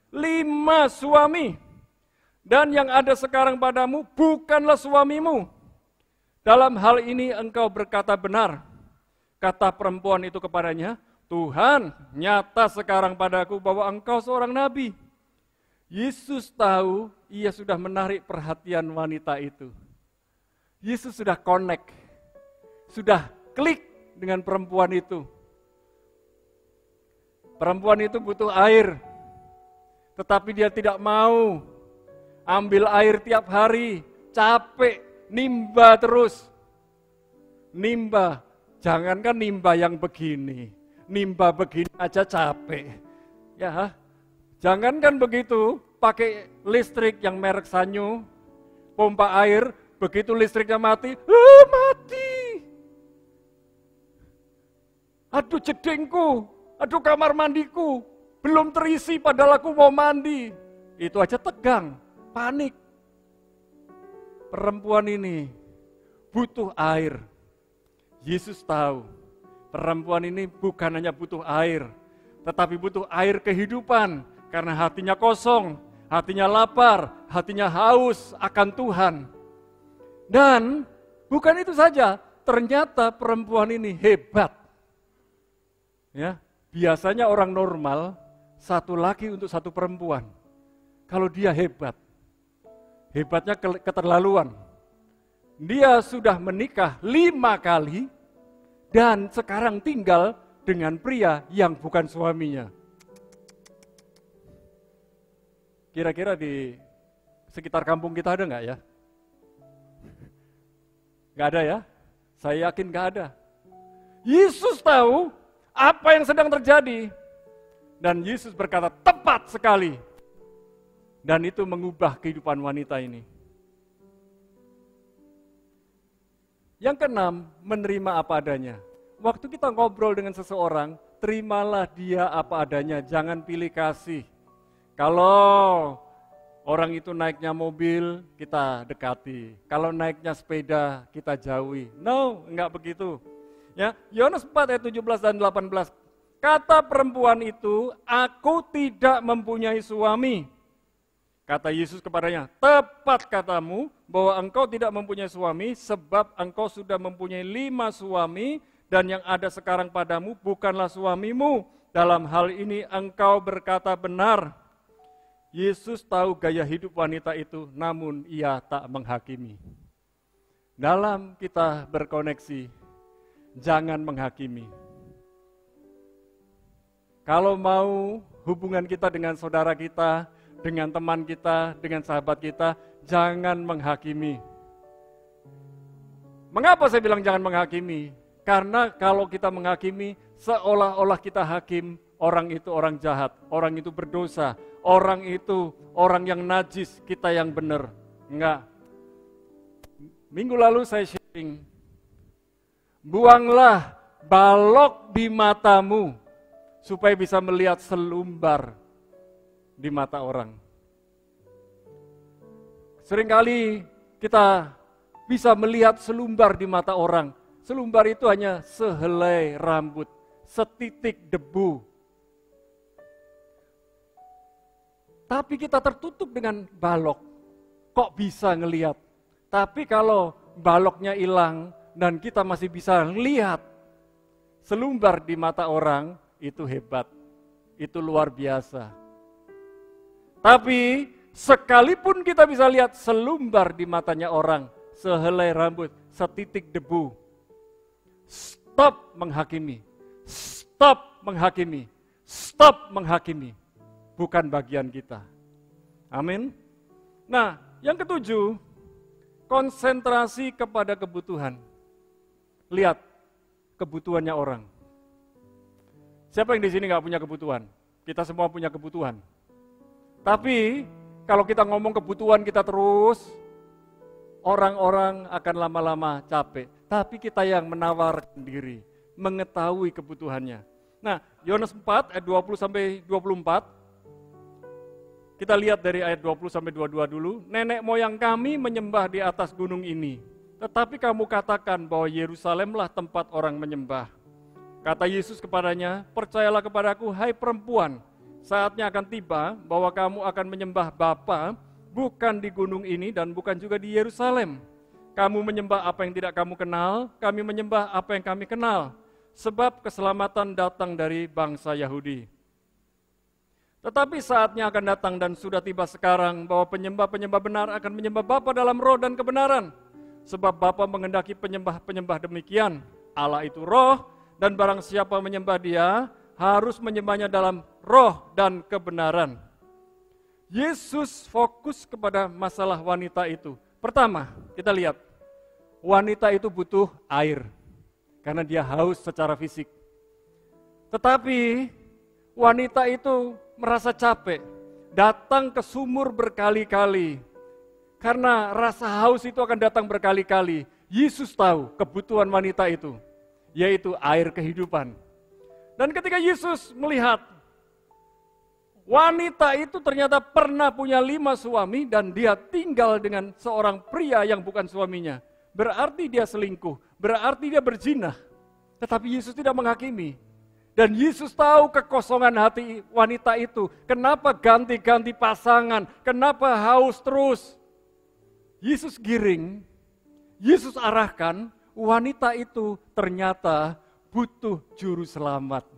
S1: 5 suami. Dan yang ada sekarang padamu bukanlah suamimu. Dalam hal ini engkau berkata benar." Kata perempuan itu kepadanya, "Tuhan, nyata sekarang padaku bahwa engkau seorang nabi." Yesus tahu ia sudah menarik perhatian wanita itu. Yesus sudah connect, sudah klik dengan perempuan itu. Perempuan itu butuh air, tetapi dia tidak mau ambil air tiap hari, capek, nimba terus. Nimba, jangankan nimba yang begini, nimba begini aja capek. Ya, jangankan begitu, pakai listrik yang merek Sanyo, pompa air, begitu listriknya mati, mati. Aduh jedengku, aduh kamar mandiku, belum terisi padahal aku mau mandi. Itu aja tegang, panik. Perempuan ini butuh air. Yesus tahu, perempuan ini bukan hanya butuh air, tetapi butuh air kehidupan. Karena hatinya kosong, hatinya lapar, hatinya haus akan Tuhan. Dan bukan itu saja, ternyata perempuan ini hebat. Ya, biasanya orang normal satu laki untuk satu perempuan. Kalau dia hebat, hebatnya keterlaluan. Dia sudah menikah 5 kali dan sekarang tinggal dengan pria yang bukan suaminya. Kira-kira di sekitar kampung kita ada nggak ya? Nggak ada ya? Saya yakin nggak ada. Yesus tahu apa yang sedang terjadi. Dan Yesus berkata tepat sekali. Dan itu mengubah kehidupan wanita ini. Yang keenam, menerima apa adanya. Waktu kita ngobrol dengan seseorang, terimalah dia apa adanya, jangan pilih kasih. Kalau orang itu naiknya mobil, kita dekati. Kalau naiknya sepeda, kita jauhi. No, enggak begitu. Ya, Yohanes 4 ayat 17 dan 18. Kata perempuan itu, aku tidak mempunyai suami. Kata Yesus kepadanya, tepat katamu bahwa engkau tidak mempunyai suami sebab engkau sudah mempunyai 5 suami dan yang ada sekarang padamu bukanlah suamimu. Dalam hal ini engkau berkata benar. Yesus tahu gaya hidup wanita itu, namun ia tak menghakimi. Dalam kita berkoneksi, jangan menghakimi. Kalau mau hubungan kita dengan saudara kita, dengan teman kita, dengan sahabat kita, jangan menghakimi. Mengapa saya bilang jangan menghakimi? Karena kalau kita menghakimi, seolah-olah kita hakim, orang itu orang jahat, orang itu berdosa, orang itu orang yang najis, kita yang benar. Enggak. Minggu lalu saya sharing, buanglah balok di matamu, supaya bisa melihat selumbar di mata orang. Seringkali kita bisa melihat selumbar di mata orang. Selumbar itu hanya sehelai rambut, setitik debu. Tapi kita tertutup dengan balok. Kok bisa ngelihat? Tapi kalau baloknya hilang dan kita masih bisa lihat selumbar di mata orang, itu hebat. Itu luar biasa. Tapi sekalipun kita bisa lihat selumbar di matanya orang, sehelai rambut, setitik debu, stop menghakimi. Stop menghakimi. Stop menghakimi. Bukan bagian kita. Amin. Nah, yang ketujuh, konsentrasi kepada kebutuhan. Lihat kebutuhannya orang. Siapa yang di sini nggak punya kebutuhan? Kita semua punya kebutuhan. Tapi kalau kita ngomong kebutuhan kita terus, orang-orang akan lama-lama capek. Tapi kita yang menawarkan diri, mengetahui kebutuhannya. Nah, Yohanes 4 ayat 20 sampai 24. Kita lihat dari ayat 20 sampai 22 dulu. Nenek moyang kami menyembah di atas gunung ini. Tetapi kamu katakan bahwa Yerusalemlah tempat orang menyembah. Kata Yesus kepadanya, percayalah kepadaku, hai perempuan, saatnya akan tiba bahwa kamu akan menyembah Bapa, bukan di gunung ini dan bukan juga di Yerusalem. Kamu menyembah apa yang tidak kamu kenal, kami menyembah apa yang kami kenal. Sebab keselamatan datang dari bangsa Yahudi. Tetapi saatnya akan datang dan sudah tiba sekarang bahwa penyembah-penyembah benar akan menyembah Bapa dalam roh dan kebenaran. Sebab Bapa mengendaki penyembah-penyembah demikian. Allah itu roh, dan barang siapa menyembah Dia, harus menyembahnya dalam roh dan kebenaran. Yesus fokus kepada masalah wanita itu. Pertama, kita lihat, wanita itu butuh air, karena dia haus secara fisik. Tetapi, wanita itu merasa capek, datang ke sumur berkali-kali, karena rasa haus itu akan datang berkali-kali. Yesus tahu kebutuhan wanita itu, yaitu air kehidupan. Dan ketika Yesus melihat wanita itu ternyata pernah punya 5 suami dan dia tinggal dengan seorang pria yang bukan suaminya, berarti dia selingkuh, berarti dia berzina. Tetapi Yesus tidak menghakimi. Dan Yesus tahu kekosongan hati wanita itu. Kenapa ganti-ganti pasangan, kenapa haus terus. Yesus giring, Yesus arahkan, wanita itu ternyata butuh juru selamat.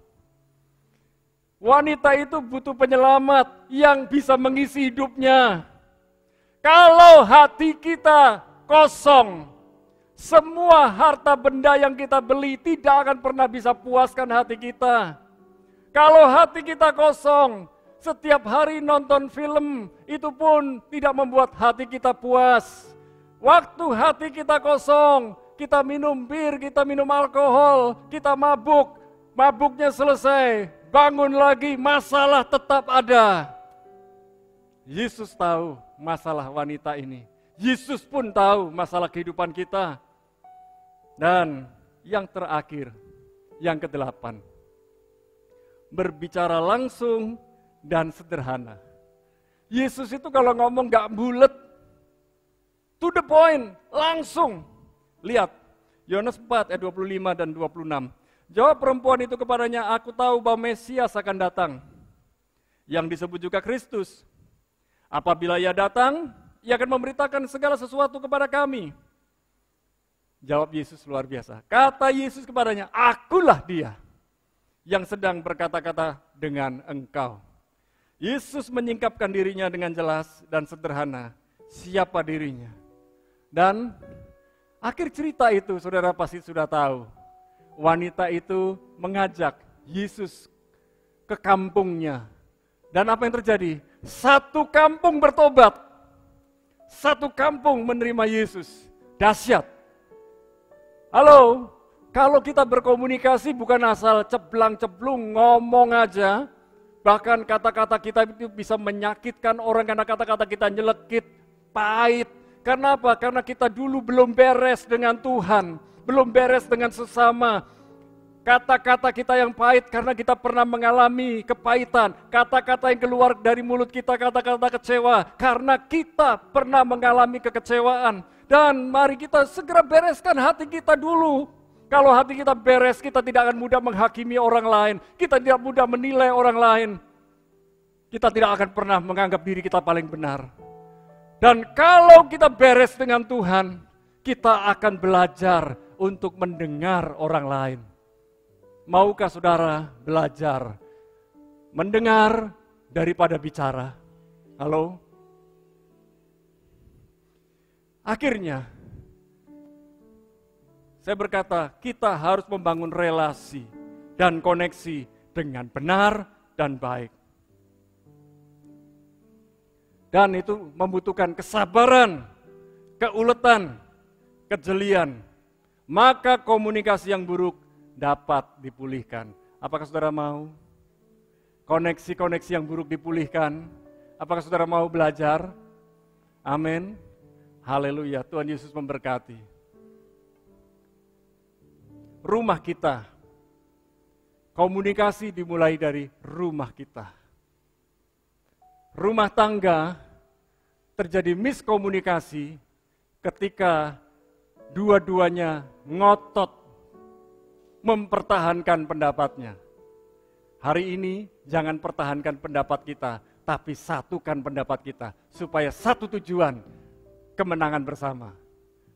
S1: Wanita itu butuh penyelamat yang bisa mengisi hidupnya. Kalau hati kita kosong, semua harta benda yang kita beli tidak akan pernah bisa puaskan hati kita. Kalau hati kita kosong, setiap hari nonton film, itu pun tidak membuat hati kita puas. Waktu hati kita kosong, kita minum bir, kita minum alkohol, kita mabuk, mabuknya selesai, bangun lagi, masalah tetap ada. Yesus tahu masalah wanita ini. Yesus pun tahu masalah kehidupan kita. Dan yang terakhir, yang ke-8, berbicara langsung dan sederhana. Yesus itu kalau ngomong gak bulet, to the point, langsung. Lihat, Yohanes 4 ayat 25 dan 26. Jawab perempuan itu kepadanya, aku tahu bahwa Mesias akan datang, yang disebut juga Kristus. Apabila ia datang, ia akan memberitakan segala sesuatu kepada kami. Jawab Yesus luar biasa. Kata Yesus kepadanya, akulah dia yang sedang berkata-kata dengan engkau. Yesus menyingkapkan dirinya dengan jelas dan sederhana. Siapa dirinya? Dan akhir cerita itu saudara pasti sudah tahu. Wanita itu mengajak Yesus ke kampungnya. Dan apa yang terjadi? Satu kampung bertobat. Satu kampung menerima Yesus. Dahsyat. Halo, kalau kita berkomunikasi bukan asal ceblang-ceblung ngomong aja, bahkan kata-kata kita itu bisa menyakitkan orang karena kata-kata kita nyelekit, pahit. Karena apa? Karena kita dulu belum beres dengan Tuhan, belum beres dengan sesama. Kata-kata kita yang pahit karena kita pernah mengalami kepahitan. Kata-kata yang keluar dari mulut kita, kata-kata kecewa, karena kita pernah mengalami kekecewaan. Dan mari kita segera bereskan hati kita dulu. Kalau hati kita beres, kita tidak akan mudah menghakimi orang lain. Kita tidak mudah menilai orang lain. Kita tidak akan pernah menganggap diri kita paling benar. Dan kalau kita beres dengan Tuhan, kita akan belajar untuk mendengar orang lain. Maukah saudara belajar mendengar daripada bicara? Halo? Akhirnya, saya berkata, kita harus membangun relasi dan koneksi dengan benar dan baik. Dan itu membutuhkan kesabaran, keuletan, kejelian. Maka komunikasi yang buruk dapat dipulihkan. Apakah saudara mau? Koneksi-koneksi yang buruk dipulihkan. Apakah saudara mau belajar? Amin. Haleluya, Tuhan Yesus memberkati. Rumah kita, komunikasi dimulai dari rumah kita. Rumah tangga terjadi miskomunikasi ketika dua-duanya ngotot mempertahankan pendapatnya. Hari ini jangan pertahankan pendapat kita, tapi satukan pendapat kita supaya satu tujuan, kemenangan bersama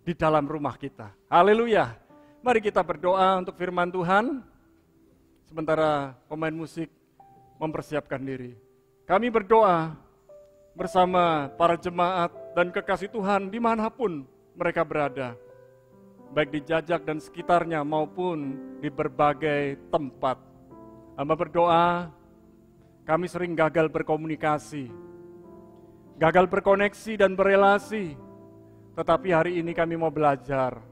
S1: di dalam rumah kita. Haleluya. Mari kita berdoa untuk firman Tuhan. Sementara pemain musik mempersiapkan diri. Kami berdoa bersama para jemaat dan kekasih Tuhan dimanapun mereka berada, baik di Jajak dan sekitarnya maupun di berbagai tempat. Hamba berdoa, kami sering gagal berkomunikasi, gagal berkoneksi dan berelasi, tetapi hari ini kami mau belajar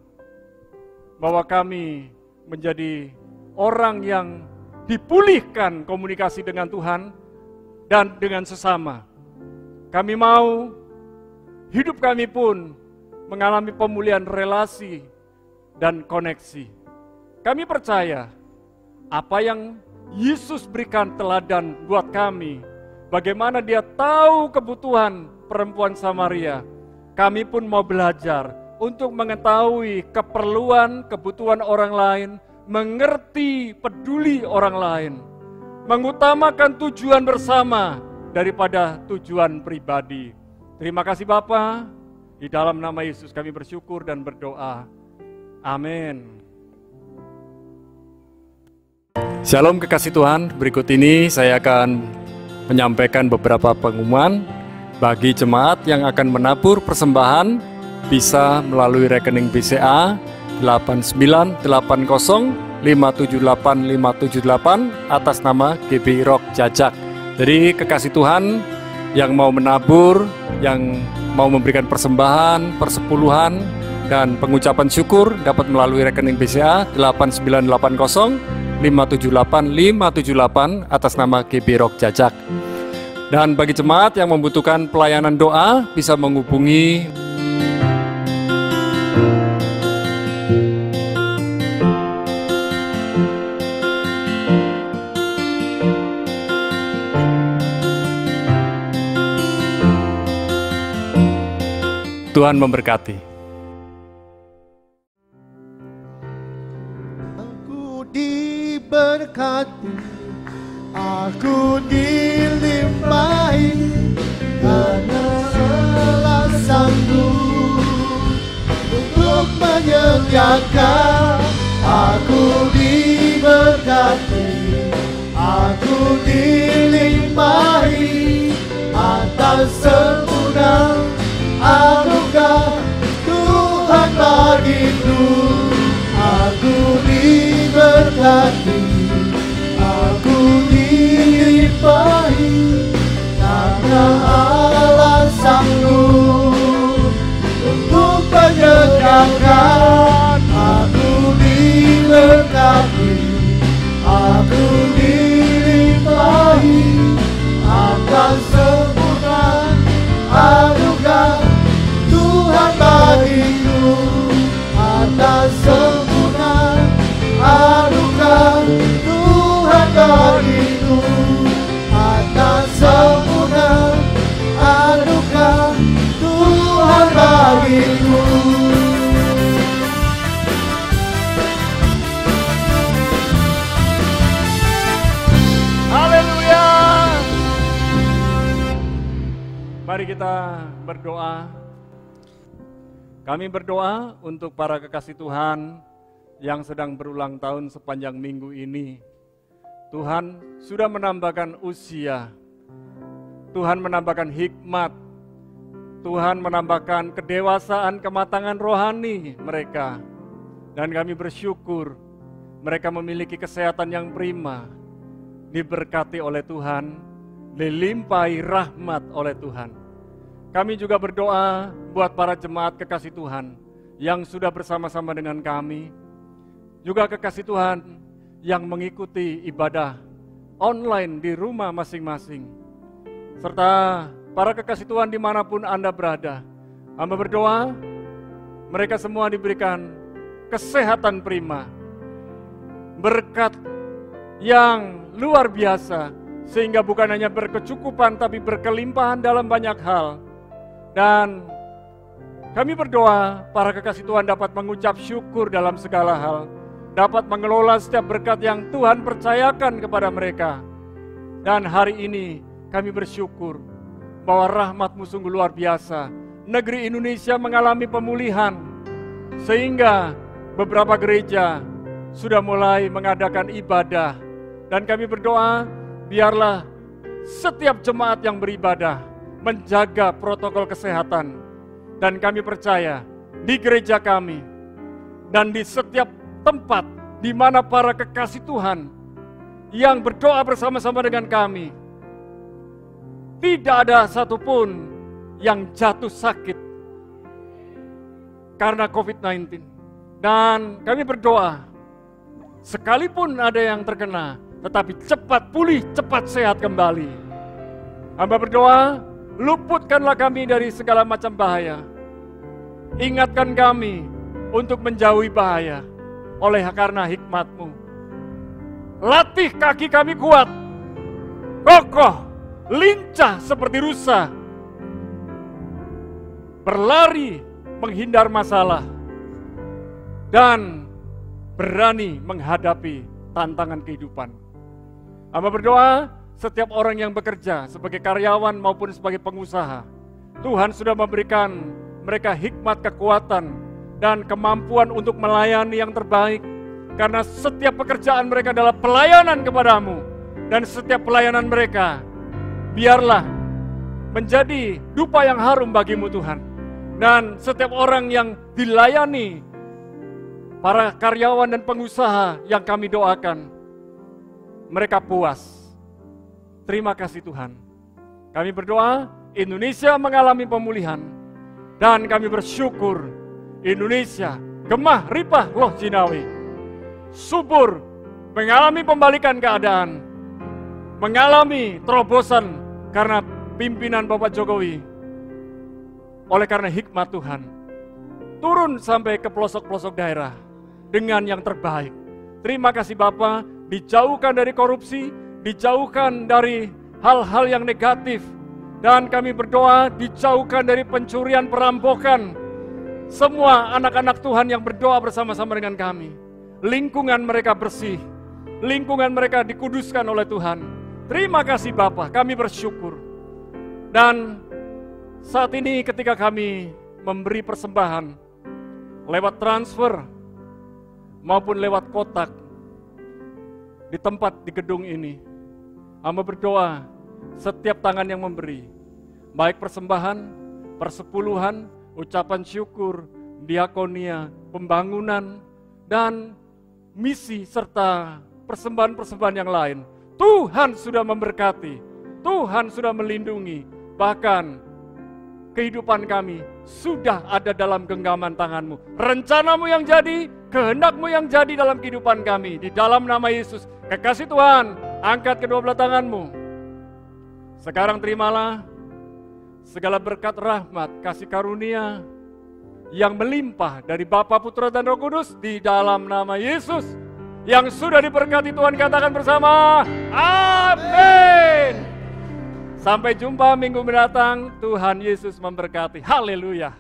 S1: bahwa kami menjadi orang yang dipulihkan komunikasi dengan Tuhan dan dengan sesama. Kami mau hidup kami pun mengalami pemulihan relasi dan koneksi. Kami percaya apa yang Yesus berikan teladan buat kami, bagaimana Dia tahu kebutuhan perempuan Samaria. Kami pun mau belajar untuk mengetahui keperluan, kebutuhan orang lain, mengerti, peduli orang lain, mengutamakan tujuan bersama daripada tujuan pribadi. Terima kasih Bapa, di dalam nama Yesus kami bersyukur dan berdoa. Amin. Shalom kekasih Tuhan, berikut ini saya akan menyampaikan beberapa pengumuman bagi jemaat yang akan menabur persembahan bisa melalui rekening BCA 8980578578 atas nama GBI Rock Jajak. Jadi kekasih Tuhan yang mau menabur, yang mau memberikan persembahan, persepuluhan, dan pengucapan syukur dapat melalui rekening BCA 8980578578 atas nama GBI Rock Jajak. Dan bagi jemaat yang membutuhkan pelayanan doa bisa menghubungi Tuhan memberkati.
S4: Aku diberkati, aku dilimpahi, karena alasanmu untuk menyediakan. Aku diberkati, aku dilimpahi atas sempurna anugerah Tuhan bagiku. Aku diberkati, aku dilimpahi karena alasanmu untuk menyediakan. Aku diberkati, aku dilimpahi atas sempurna anugerah Tuhan bagiku, atas sempurna anugerah Tuhan bagiku, atas sempurna anugerah Tuhan bagiku.
S1: Haleluya. Mari kita berdoa. Kami berdoa untuk para kekasih Tuhan yang sedang berulang tahun sepanjang minggu ini. Tuhan sudah menambahkan usia, Tuhan menambahkan hikmat, Tuhan menambahkan kedewasaan, kematangan rohani mereka. Dan kami bersyukur mereka memiliki kesehatan yang prima, diberkati oleh Tuhan, dilimpahi rahmat oleh Tuhan. Kami juga berdoa buat para jemaat kekasih Tuhan yang sudah bersama-sama dengan kami, juga kekasih Tuhan yang mengikuti ibadah online di rumah masing-masing, serta para kekasih Tuhan dimanapun Anda berada. Hamba berdoa mereka semua diberikan kesehatan prima, berkat yang luar biasa, sehingga bukan hanya berkecukupan tapi berkelimpahan dalam banyak hal. Dan kami berdoa para kekasih Tuhan dapat mengucap syukur dalam segala hal, dapat mengelola setiap berkat yang Tuhan percayakan kepada mereka. Dan hari ini kami bersyukur bahwa rahmat-Mu sungguh luar biasa. Negeri Indonesia mengalami pemulihan, sehingga beberapa gereja sudah mulai mengadakan ibadah. Dan kami berdoa biarlah setiap jemaat yang beribadah menjaga protokol kesehatan. Dan kami percaya di gereja kami, dan di setiap tempat di mana para kekasih Tuhan yang berdoa bersama-sama dengan kami, tidak ada satupun yang jatuh sakit karena COVID-19. Dan kami berdoa, sekalipun ada yang terkena, tetapi cepat pulih, cepat sehat kembali. Hamba berdoa, luputkanlah kami dari segala macam bahaya. Ingatkan kami untuk menjauhi bahaya oleh karena hikmat-Mu. Latih kaki kami kuat, kokoh, lincah seperti rusa, berlari menghindar masalah, dan berani menghadapi tantangan kehidupan. Hamba berdoa, setiap orang yang bekerja sebagai karyawan maupun sebagai pengusaha, Tuhan sudah memberikan mereka hikmat, kekuatan, dan kemampuan untuk melayani yang terbaik. Karena setiap pekerjaan mereka adalah pelayanan kepadamu. Dan setiap pelayanan mereka, biarlah menjadi dupa yang harum bagimu Tuhan. Dan setiap orang yang dilayani, para karyawan dan pengusaha yang kami doakan, mereka puas. Terima kasih Tuhan. Kami berdoa, Indonesia mengalami pemulihan. Dan kami bersyukur, Indonesia gemah ripah loh jinawi, subur, mengalami pembalikan keadaan, mengalami terobosan karena pimpinan Bapak Jokowi. Oleh karena hikmat Tuhan, turun sampai ke pelosok-pelosok daerah dengan yang terbaik. Terima kasih Bapak, dijauhkan dari korupsi, dijauhkan dari hal-hal yang negatif, dan kami berdoa dijauhkan dari pencurian, perampokan. Semua anak-anak Tuhan yang berdoa bersama-sama dengan kami, lingkungan mereka bersih, lingkungan mereka dikuduskan oleh Tuhan. Terima kasih Bapa, kami bersyukur. Dan saat ini ketika kami memberi persembahan lewat transfer maupun lewat kotak di tempat di gedung ini, hamba berdoa setiap tangan yang memberi, baik persembahan, persepuluhan, ucapan syukur, diakonia, pembangunan, dan misi serta persembahan-persembahan yang lain, Tuhan sudah memberkati, Tuhan sudah melindungi, bahkan kehidupan kami sudah ada dalam genggaman tangan-Mu. Rencana-Mu yang jadi, kehendak-Mu yang jadi dalam kehidupan kami. Di dalam nama Yesus, kekasih Tuhan, angkat kedua belah tangan-Mu. Sekarang terimalah segala berkat rahmat, kasih karunia yang melimpah dari Bapa, Putra, dan Roh Kudus di dalam nama Yesus. Yang sudah diberkati Tuhan katakan bersama, amin. Sampai jumpa minggu mendatang, Tuhan Yesus memberkati. Haleluya.